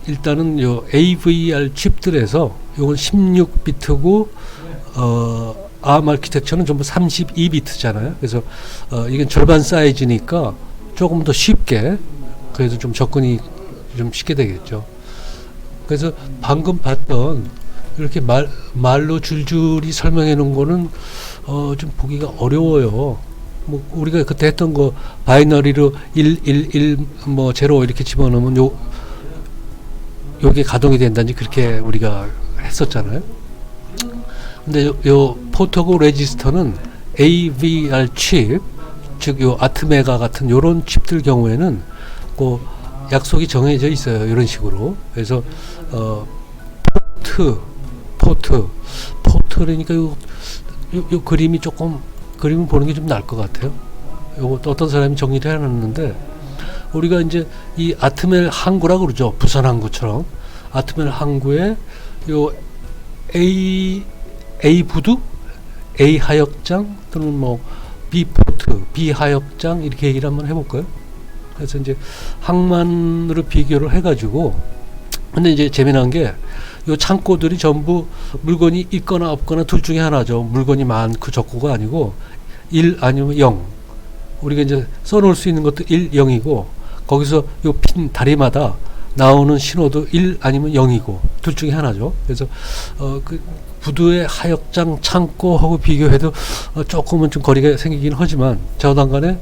일단은 AVR 칩들에서 요건 16비트고 ARM 아키텍처는 전부 32비트잖아요. 그래서 이건 절반 사이즈니까 조금 더 쉽게, 그래서 좀 접근이 좀 쉽게 되겠죠. 그래서 방금 봤던 이렇게 말로 줄줄이 설명해 놓은 거는 좀 보기가 어려워요. 뭐 우리가 그때 했던 거 바이너리로 111 뭐 0 이렇게 집어넣으면 요게 가동이 된다든지 그렇게 우리가 했었잖아요. 근데 요 포토고 레지스터는 AVR 칩, 즉 요 아트메가 같은 요런 칩들 경우에는 약속이 정해져 있어요. 이런 식으로. 그래서 포트라니까 요 그림이 조금, 그림을 보는 게 좀 나을 것 같아요. 요것도 어떤 사람이 정리를 해놨는데, 우리가 이제 이 아트멜 항구라고 그러죠. 부산 항구처럼. 아트멜 항구에 요 A 부두, A 하역장 또는 뭐 B 포트, B 하역장 이렇게 얘기를 한번 해볼까요? 그래서 이제 항만으로 비교를 해가지고, 근데 이제 재미난 게 요 창고들이 전부 물건이 있거나 없거나 둘 중에 하나죠. 물건이 많고 적고가 아니고 1 아니면 0. 우리가 이제 써놓을 수 있는 것도 1, 0이고, 거기서 요 핀 다리마다 나오는 신호도 1 아니면 0이고, 둘 중에 하나죠. 그래서, 그 부두의 하역장 창고하고 비교해도 조금은 좀 거리가 생기긴 하지만, 저당간에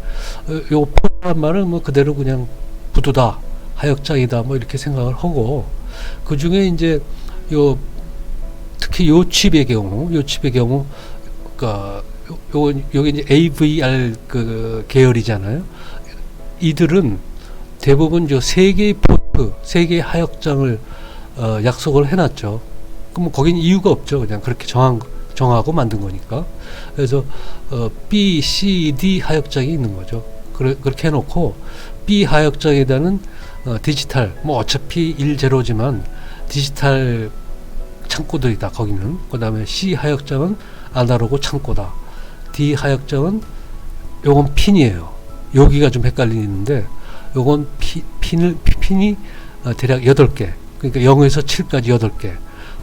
요 포란 말은 뭐 그대로 그냥 부두다, 하역장이다, 뭐 이렇게 생각을 하고, 그 중에 이제 요 특히 요 칩의 경우, 그러니까 요게 이제 AVR 그 계열이잖아요. 이들은 대부분 저 세 개의 포트, 세 개의 하역장을 약속을 해놨죠. 그럼 거긴 이유가 없죠. 그냥 그렇게 정하고 만든 거니까. 그래서 B, C, D 하역장이 있는 거죠. 그렇게 해놓고 B 하역장에다는 디지털, 뭐 어차피 1, 0지만 디지털 창고들이다. 거기는. 그 다음에 C 하역장은 아날로그 창고다. D 하역장은 요건 핀이에요. 여기가 좀 헷갈리는데 요건 핀이 대략 8개. 그러니까 0에서 7까지 8개.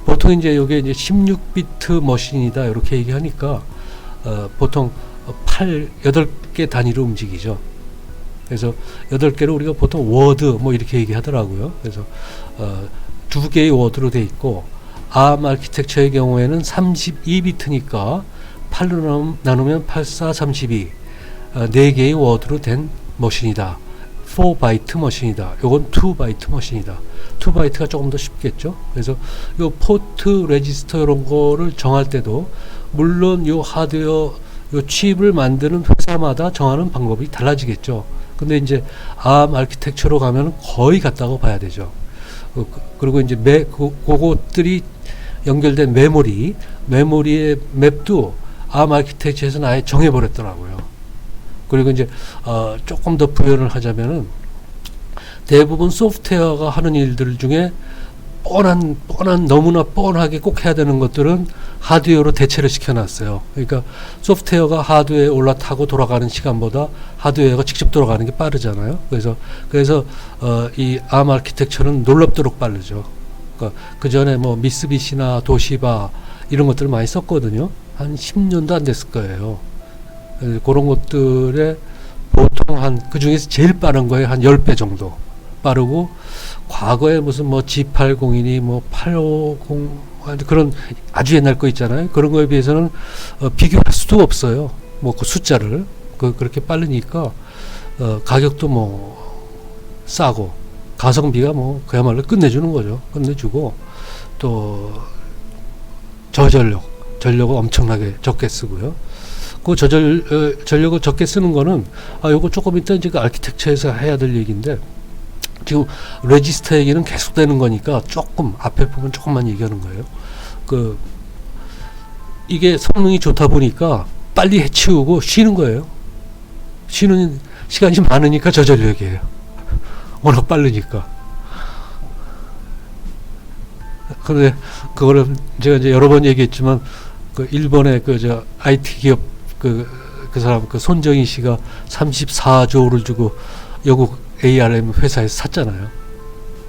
보통 이제 요게 이제 16비트 머신이다. 이렇게 얘기하니까 보통 8개 단위로 움직이죠. 그래서 8개를 우리가 보통 워드 뭐 이렇게 얘기하더라고요. 그래서 2개의 워드로 돼 있고, ARM 아키텍처의 경우에는 32비트니까 8로 나누면 84, 32 4개의 워드로 된 머신이다. 4바이트 머신이다. 요건 2바이트 머신이다. 2바이트가 조금 더 쉽겠죠. 그래서 요 포트 레지스터 이런 거를 정할 때도 물론 요 하드웨어 요 칩을 만드는 회사마다 정하는 방법이 달라지겠죠. 근데 이제 ARM 아키텍처로 가면 거의 같다고 봐야 되죠. 그리고 이제 그것들이 연결된 메모리의 맵도 ARM 아키텍처에서는 아예 정해버렸더라고요. 그리고 이제 조금 더 부연을 하자면은 대부분 소프트웨어가 하는 일들 중에 뻔한 너무나 뻔하게 꼭 해야 되는 것들은 하드웨어로 대체를 시켜놨어요. 그러니까 소프트웨어가 하드웨어에 올라타고 돌아가는 시간보다 하드웨어가 직접 돌아가는 게 빠르잖아요. 그래서 이 ARM 아키텍처는 놀랍도록 빠르죠. 그러니까 그 전에 뭐 미쓰비시나 도시바 이런 것들을 많이 썼거든요. 한 10년도 안 됐을 거예요. 그런 것들에 보통 그 중에서 제일 빠른 거에 한 10배 정도 빠르고, 과거에 무슨 뭐 G801이 뭐 850 그런 아주 옛날 거 있잖아요. 그런 거에 비해서는 비교할 수도 없어요. 뭐 그 숫자를 그렇게 빠르니까 가격도 뭐 싸고, 가성비가 뭐 그야말로 끝내주는 거죠. 끝내주고, 또 전력을 엄청나게 적게 쓰고요. 그 전력을 적게 쓰는 거는 요거 조금 이따 이제 그 아키텍처에서 해야 될 얘기인데, 지금 레지스터 얘기는 계속되는 거니까 조금 앞에 부분 조금만 얘기하는 거예요. 이게 성능이 좋다 보니까 빨리 해치우고 쉬는 거예요. 쉬는 시간이 많으니까 저전력이에요. 워낙 빠르니까. 근데 그거를 제가 이제 여러 번 얘기했지만, 그 일본의 저 IT 기업 그 사람 손정희 씨가 34조를 주고 영국 ARM 회사에서 샀잖아요.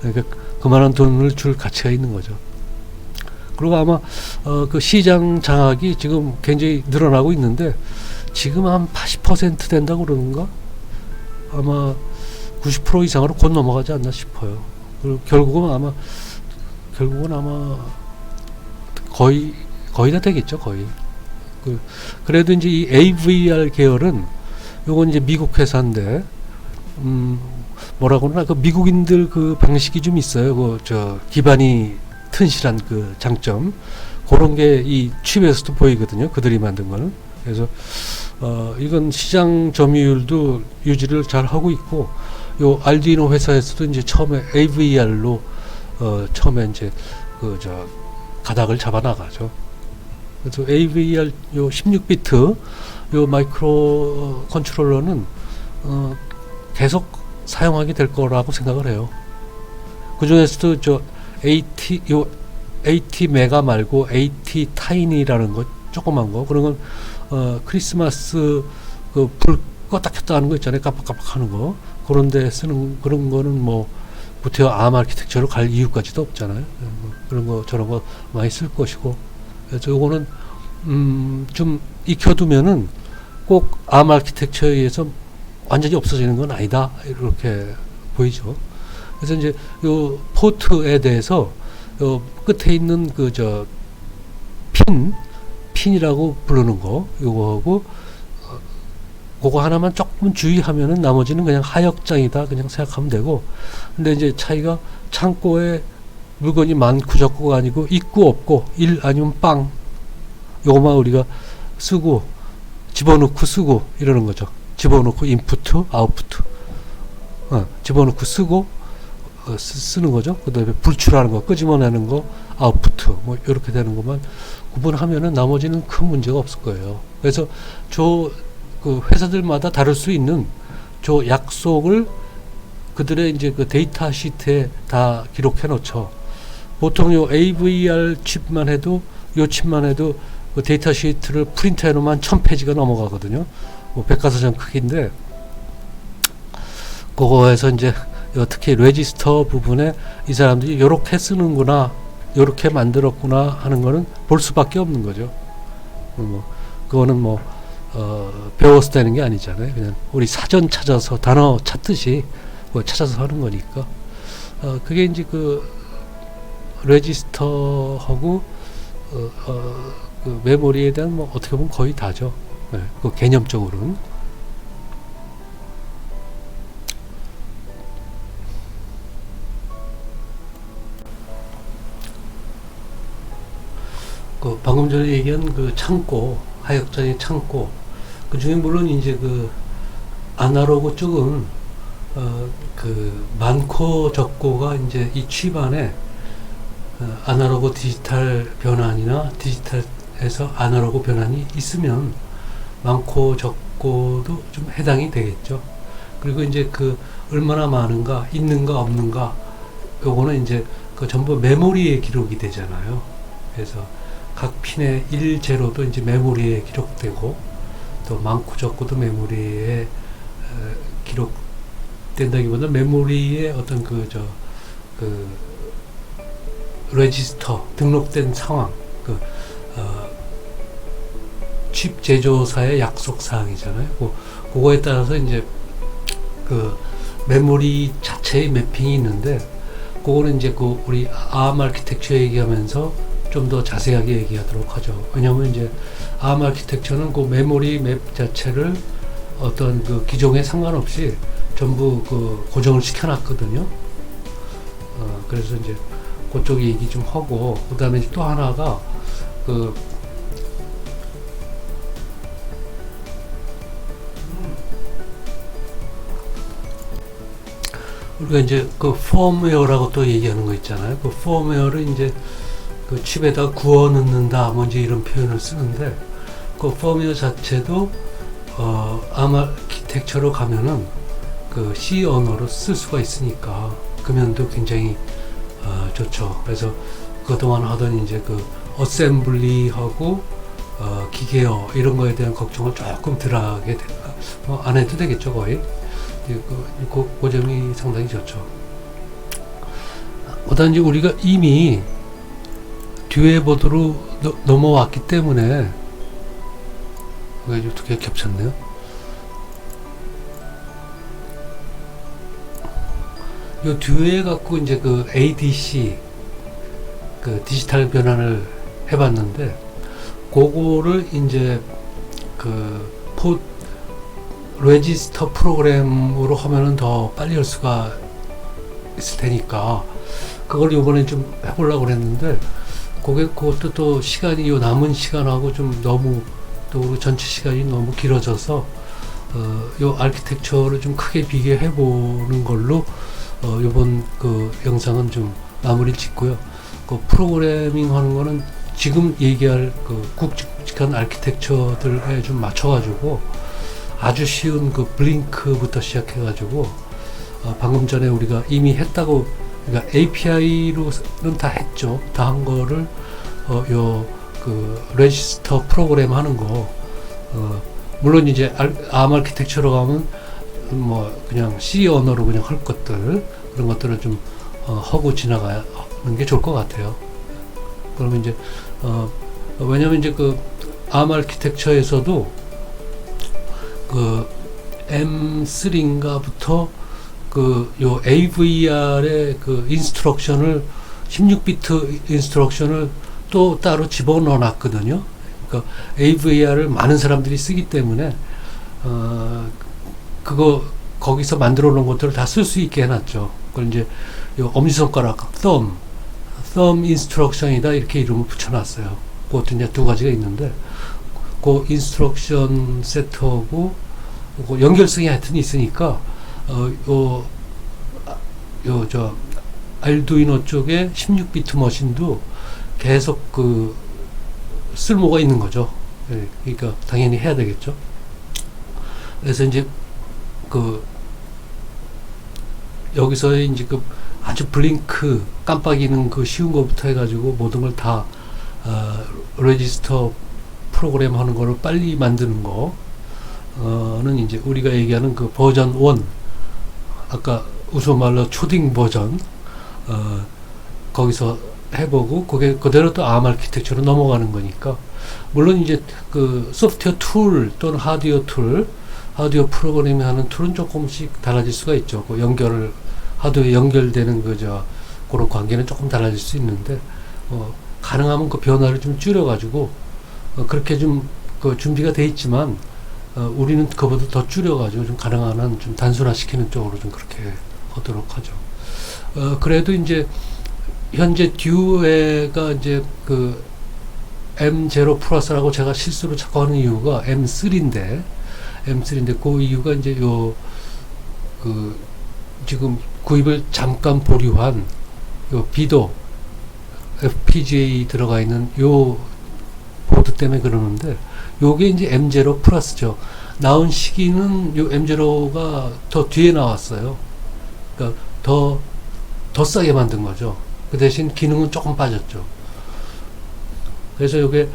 그러니까 그만한 돈을 줄 가치가 있는 거죠. 그리고 아마 그 시장 장악이 지금 굉장히 늘어나고 있는데, 지금 한 80% 된다고 그러는가? 아마 90% 이상으로 곧 넘어가지 않나 싶어요. 그리고 결국은 아마 거의 다 되겠죠. 거의. 그래도 이제 이 AVR 계열은 요건 이제 미국 회사인데, 뭐라고 그러나 그 미국인들 그 방식이 좀 있어요. 기반이 튼실한 그 장점, 그런 게 이 칩에서도 보이거든요. 그들이 만든 거는. 그래서 이건 시장 점유율도 유지를 잘 하고 있고, 요 알두이노 회사에서도 이제 처음에 AVR로 처음에 이제 가닥을 잡아 나가죠. 그래서 AVR 요 16비트 요 마이크로 컨트롤러는 계속 사용하게 될 거라고 생각을 해요. 그 중에서도 AT 메가 말고 AT 타이니라는 거, 조그만 거, 그런 건 크리스마스 불 껐다 켰다 하는 거 있잖아요. 깜빡깜빡 하는 거. 그런데 쓰는 그런 거는 뭐 구태여 ARM 아키텍처로 갈 이유까지도 없잖아요. 그런 거 저런 거 많이 쓸 것이고, 그래서 요거는 좀 익혀두면은 꼭 암 아키텍처에 의해서 완전히 없어지는 건 아니다. 이렇게 보이죠. 그래서 이제 요 포트에 대해서 요 끝에 있는 핀이라고 부르는 거, 요거하고 그거 하나만 조금 주의하면은 나머지는 그냥 하역장이다 그냥 생각하면 되고. 근데 이제 차이가 창고에 물건이 많고 적고가 아니고 있고 없고 1 아니면 빵, 요거만 우리가 쓰고 집어넣고 쓰고 이러는 거죠. 집어넣고 인푸트 아웃푸트, 집어넣고 쓰고 쓰는 거죠. 그 다음에 불출하는 거, 끄집어내는 거, 아웃푸트 뭐 이렇게 되는 것만 구분하면은 나머지는 큰 문제가 없을 거예요. 그래서 그 회사들마다 다를 수 있는 저 약속을 그들의 이제 그 데이터 시트에 다 기록해 놓죠. 보통 요 AVR 칩만 해도 요 칩만 해도 그 데이터 시트를 프린트해 놓으면 1000페이지가 넘어가거든요. 뭐 백과사전 크기인데, 그거에서 이제 특히 레지스터 부분에 이 사람들이 요렇게 쓰는구나, 요렇게 만들었구나 하는 거는 볼 수밖에 없는 거죠. 그거는 배워서 되는 게 아니잖아요. 그냥 우리 사전 찾아서 단어 찾듯이 뭐 찾아서 하는 거니까. 그게 이제 그 레지스터하고 그 메모리에 대한 어떻게 보면 거의 다죠. 네, 그 개념적으로는. 그 방금 전에 얘기한 그 창고, 하역장의 창고, 그 중에 물론 이제 그 아날로그 쪽은 그 많고 적고가 이제 이 칩 안에 아날로그 디지털 변환이나 디지털에서 아날로그 변환이 있으면 많고 적고도 좀 해당이 되겠죠. 그리고 이제 그 얼마나 많은가, 있는가 없는가, 요거는 이제 그 전부 메모리에 기록이 되잖아요. 그래서 각 핀의 1, 제로도 이제 메모리에 기록되고, 또 많고 적고도 메모리에 기록된다기보다 메모리에 어떤 레지스터 등록된 상황, 칩 제조사의 약속 사항이잖아요. 그거에 따라서 이제 그 메모리 자체의 매핑이 있는데, 그거는 이제 그 우리 ARM 아키텍처 얘기하면서 좀 더 자세하게 얘기하도록 하죠. 왜냐하면 이제 ARM 아키텍처는 그 메모리 맵 자체를 어떤 그 기종에 상관없이 전부 그 고정을 시켜놨거든요. 그래서 이제 그쪽 얘기 좀 하고, 그 다음에 또 하나가 우리가 이제 그 펌웨어라고 또 얘기하는 거 있잖아요. 그 펌웨어를 이제 그 칩에다 구워 넣는다, 뭔지 이런 표현을 쓰는데, 그 펌웨어 자체도 ARM 아키텍처로 가면은 그 C 언어로 쓸 수가 있으니까 그 면도 굉장히 좋죠. 그래서 그동안 하던 이제 그 어셈블리하고 기계어 이런 거에 대한 걱정을 조금 덜 하게 안 해도 되겠죠, 거의. 그 점이 상당히 좋죠. 그다음 이제 우리가 이미 듀에 보드로 넘어왔기 때문에, 이게 어떻게 겹쳤네요. 요 듀에 갖고 이제 그 ADC, 그 디지털 변환을 해봤는데, 그거를 이제 그 레지스터 프로그램으로 하면은 더 빨리 할 수가 있을 테니까, 그걸 이번에 좀 해보려고 그랬는데, 그것도 또 시간이, 요 남은 시간하고 좀 너무, 또 전체 시간이 너무 길어져서, 요 아키텍처를 좀 크게 비교해 보는 걸로, 요번 그 영상은 좀 마무리 짓고요. 그 프로그래밍 하는 거는 지금 얘기할 그 굵직굵직한 아키텍처들에 좀 맞춰가지고, 아주 쉬운 그 블링크부터 시작해가지고, 방금 전에 우리가 이미 했다고, 그러니까 API로는 다 했죠. 다 한 거를 그 레지스터 프로그램 하는 거, 물론 이제 ARM 아키텍처로 가면 뭐 그냥 C 언어로 그냥 할 것들, 그런 것들을 좀 하고 지나가는 게 좋을 것 같아요. 그러면 이제 왜냐면 이제 그 ARM 아키텍처에서도 그 M3인가부터 그 요 AVR의 그 인스트럭션을 16비트 인스트럭션을 또 따로 집어넣어 놨거든요. 그러니까 AVR을 많은 사람들이 쓰기 때문에 그거 거기서 만들어 놓은 것들을 다 쓸 수 있게 해놨죠. 그걸 이제 요 엄지손가락 thumb 인스트럭션이다 이렇게 이름을 붙여놨어요. 그것도 이제 두 가지가 있는데 그 인스트럭션 세트하고 그 연결성이 하여튼 있으니까 저 알두이노 쪽에 16비트 머신도 계속 그 쓸모가 있는 거죠. 예, 그러니까 당연히 해야 되겠죠. 그래서 이제 그 여기서 이제 그 아주 블링크 깜빡이는 그 쉬운 것부터 해가지고 모든 걸 다 레지스터 프로그램 하는 거를 빨리 만드는 거는 이제 우리가 얘기하는 그 버전 1 아까 우스말로 초딩 버전 거기서 해보고 그게 그대로 또 ARM 아키텍처로 넘어가는 거니까 물론 이제 그 소프트웨어 툴 또는 하드웨어 프로그래밍 하는 툴은 조금씩 달라질 수가 있죠. 그 하드웨어 연결되는 그런 관계는 조금 달라질 수 있는데 가능하면 그 변화를 좀 줄여가지고 그렇게 좀 그 준비가 돼 있지만 우리는 그보다 더 줄여가지고 좀 가능한 한 좀 단순화시키는 쪽으로 좀 그렇게 하도록 하죠. 그래도 이제 현재 듀에가 이제 그 M0 플러스라고 제가 실수로 자꾸 하는 이유가 M3인데 그 이유가 이제 그 지금 구입을 잠깐 보류한 요 비도 FPGA 들어가 있는 요 보드 때문에 그러는데 요게 이제 M0 플러스죠. 나온 시기는 요 M0가 더 뒤에 나왔어요. 그러니까 더 싸게 만든 거죠. 그 대신 기능은 조금 빠졌죠. 그래서 요게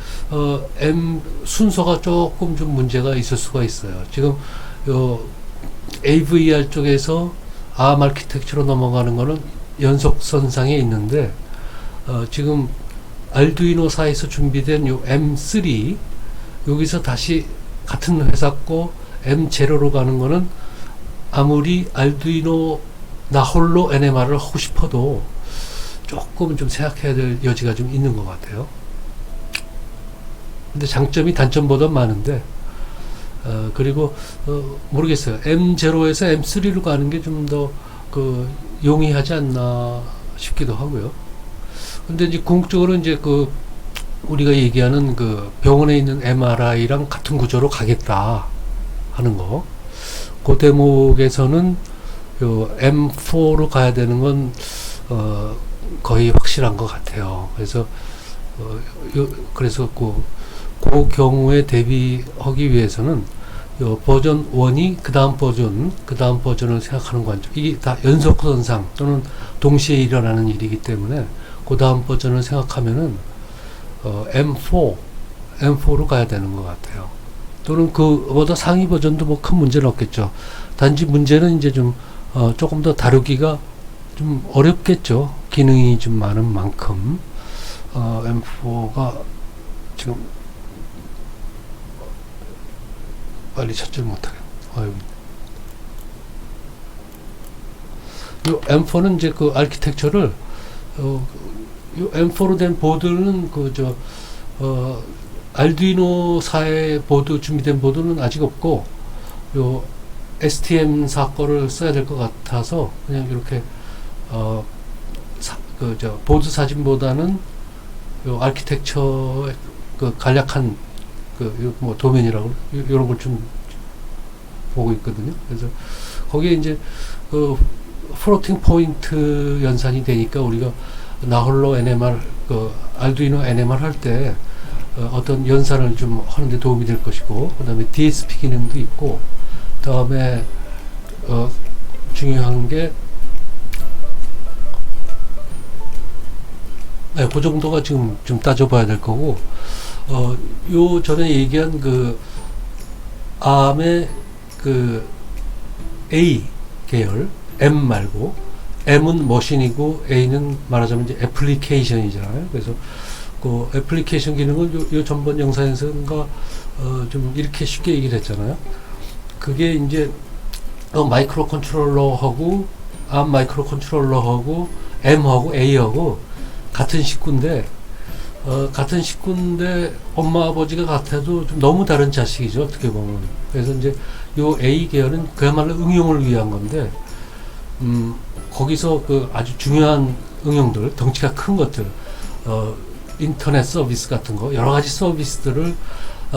M 순서가 조금 좀 문제가 있을 수가 있어요. 지금 요 AVR 쪽에서 ARM 아키텍처로 넘어가는 거는 연속선상에 있는데 지금 알두이노사에서 준비된 요 M3 여기서 다시 같은 회사 거 M0로 가는 거는 아무리 알두이노 나 홀로 NMR을 하고 싶어도 조금 좀 생각해야 될 여지가 좀 있는 것 같아요. 근데 장점이 단점보다 많은데 그리고 모르겠어요. M0에서 M3로 가는 게 좀 더 그 용이하지 않나 싶기도 하고요. 근데 이제 궁극적으로 이제 그 우리가 얘기하는 그 병원에 있는 MRI랑 같은 구조로 가겠다 하는 거. 그 대목에서는 요 M4로 가야 되는 건 거의 확실한 것 같아요. 그래서 그래서 그 경우에 대비하기 위해서는 요 버전 1이 그 다음 버전을 생각하는 관점. 이게 다 연속선상 또는 동시에 일어나는 일이기 때문에 그 다음 버전을 생각하면은 M4로 가야 되는 것 같아요. 또는 그보다 상위 버전도 뭐 큰 문제는 없겠죠. 단지 문제는 이제 좀 조금 더 다루기가 좀 어렵겠죠. 기능이 좀 많은 만큼 M4가 지금 빨리 찾지를 못하겠네. 요 M4는 이제 그 아키텍처를 요 M4로 된 보드는 알두이노사의 보드 준비된 보드는 아직 없고 요 STM사 거를 써야 될 것 같아서 그냥 이렇게 보드 사진보다는 요 아키텍처의 그 간략한 뭐 도면이라고 이런 걸 좀 보고 있거든요. 그래서 거기에 이제 플로팅 포인트 연산이 되니까 우리가 나홀로 NMR 알두이노 NMR 할 때 어떤 연산을 좀 하는데 도움이 될 것이고, 그 다음에 DSP 기능도 있고, 그 다음에 중요한 게 그 정도가 지금 좀 따져봐야 될 거고, 요 전에 얘기한 ARM의 A 계열, M 말고, M은 머신이고, A는 말하자면 이제 애플리케이션이잖아요. 그래서 그 애플리케이션 기능은 요 전번 영상에서가 좀 이렇게 쉽게 얘기를 했잖아요. 그게 이제 마이크로 컨트롤러하고 암 마이크로 컨트롤러하고 M하고 A하고 같은 식구인데 같은 식구인데 엄마 아버지가 같아도 좀 너무 다른 자식이죠, 어떻게 보면. 그래서 이제 요 A 계열은 그야말로 응용을 위한 건데 거기서 그 아주 중요한 응용들, 덩치가 큰 것들, 인터넷 서비스 같은 거 여러 가지 서비스들을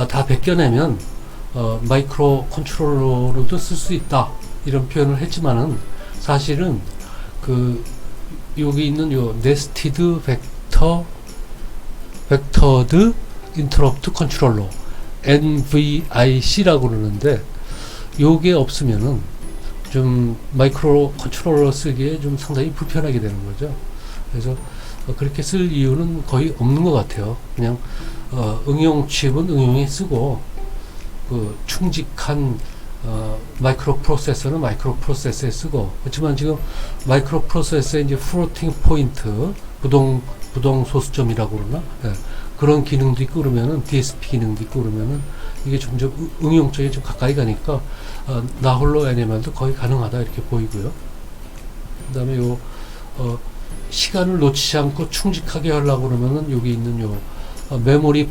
다 벗겨내면 마이크로 컨트롤러로도 쓸 수 있다, 이런 표현을 했지만은 사실은 그 여기 있는 요 네스티드 벡터드 인터럽트 컨트롤러 NVIC라고 그러는데, 요게 없으면은 좀 마이크로 컨트롤러 쓰기에 좀 상당히 불편하게 되는 거죠. 그래서 그렇게 쓸 이유는 거의 없는 것 같아요. 그냥 응용 칩은 응용에 쓰고 그 충직한 마이크로 프로세서는 마이크로 프로세서에 쓰고. 그렇지만 지금 마이크로 프로세서에 이제 플로팅 포인트, 부동 소수점이라고 그러나, 예, 그런 기능도 있고 그러면은 DSP 기능도 있고 그러면은 이게 점점 응용 쪽에 좀 가까이 가니까 나 홀로 NMR도 거의 가능하다, 이렇게 보이고요. 그다음에 요 시간을 놓치지 않고 충직하게 하려고 그러면은 여기 있는 요 메모리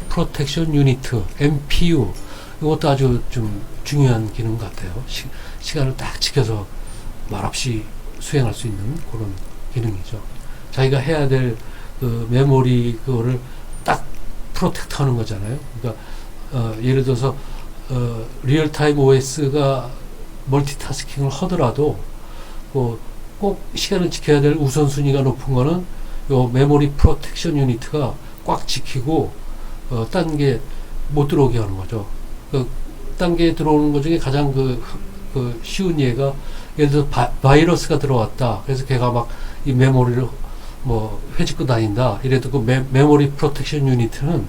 프로텍션 유니트 MPU, 이것도 아주 좀 중요한 기능 같아요. 시간을 딱 지켜서 말없이 수행할 수 있는 그런 기능이죠. 자기가 해야 될 그 메모리 그거를 딱 프로텍트 하는 거잖아요. 그러니까 예를 들어서 리얼타임 OS가 멀티타스킹을 하더라도 꼭 시간을 지켜야 될 우선순위가 높은 거는 요 메모리 프로텍션 유니트가 꽉 지키고 딴 게 못 들어오게 하는 거죠. 딴 게 들어오는 것 중에 가장 그 쉬운 예가, 예를 들어 바이러스가 들어왔다. 그래서 걔가 막 이 메모리를 뭐 회집고 다닌다. 이래도 그 메모리 프로텍션 유니트는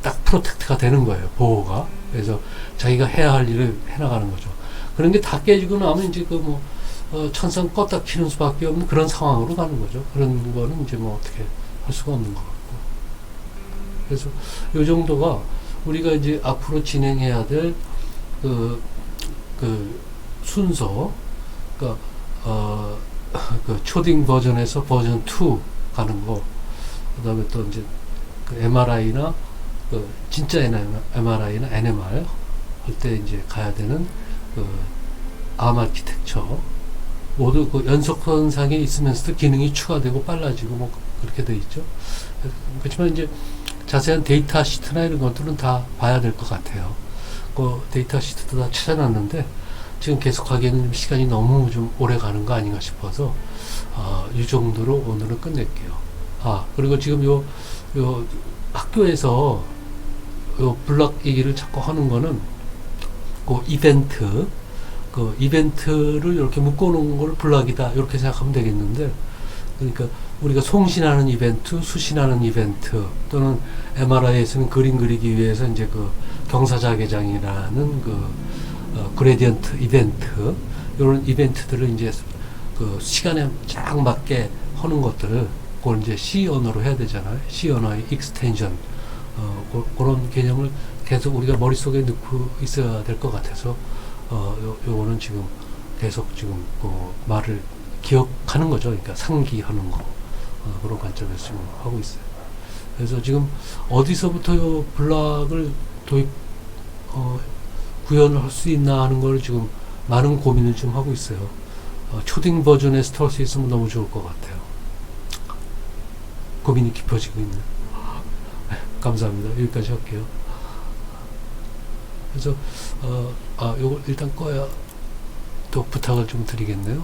딱 프로텍트가 되는 거예요, 보호가. 그래서 자기가 해야 할 일을 해나가는 거죠. 그런 게 다 깨지고 나면 이제 천상 껐다 키는 수밖에 없는 그런 상황으로 가는 거죠. 그런 거는 이제 뭐 어떻게 할 수가 없는 것 같고. 그래서 요 정도가 우리가 이제 앞으로 진행해야 될 그 순서, 그러니까 그 초딩 버전에서 버전 2 가는 거, 그다음에 또 이제 그 MRI나 그 진짜 MRI나 NMR 할 때 이제 가야 되는 그 암 아키텍처, 모두 그 연속선상에 있으면서도 기능이 추가되고 빨라지고 뭐 그렇게 돼 있죠. 그렇지만 이제 자세한 데이터 시트나 이런 것들은 다 봐야 될 것 같아요. 그 데이터 시트도 다 찾아놨는데 지금 계속하기에는 좀 시간이 너무 좀 오래 가는 거 아닌가 싶어서 이 정도로 오늘은 끝낼게요. 그리고 지금 요 학교에서 요 블락 얘기를 자꾸 하는 거는 그 이벤트를 이렇게 묶어놓은 걸 블락이다, 이렇게 생각하면 되겠는데, 그러니까 우리가 송신하는 이벤트, 수신하는 이벤트, 또는 MRI에서는 그림 그리기 위해서 이제 그 경사자개장이라는 그레디언트 이벤트, 이런 이벤트들을 이제 그 시간에 쫙 맞게 하는 것들을 그걸 이제 C 언어로 해야 되잖아요. C 언어의 익스텐션, 그런 개념을 계속 우리가 머릿속에 넣고 있어야 될 것 같아서 요거는 지금 계속 지금 말을 기억하는 거죠. 그러니까 상기하는 거, 그런 관점에서 지금 하고 있어요. 그래서 지금 어디서부터 요 블락을 구현을 할 수 있나 하는 걸 지금 많은 고민을 좀 하고 있어요. 초딩 버전에서 할 수 있으면 너무 좋을 것 같아요. 고민이 깊어지고 있는. 감사합니다. 여기까지 할게요. 그래서 요걸 일단 꺼야 또 부탁을 좀 드리겠네요.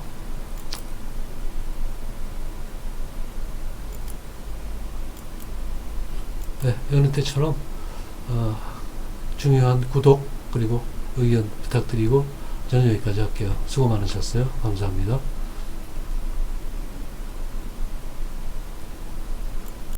네, 여느 때처럼 중요한 구독 그리고 의견 부탁드리고 저는 여기까지 할게요. 수고 많으셨어요. 감사합니다.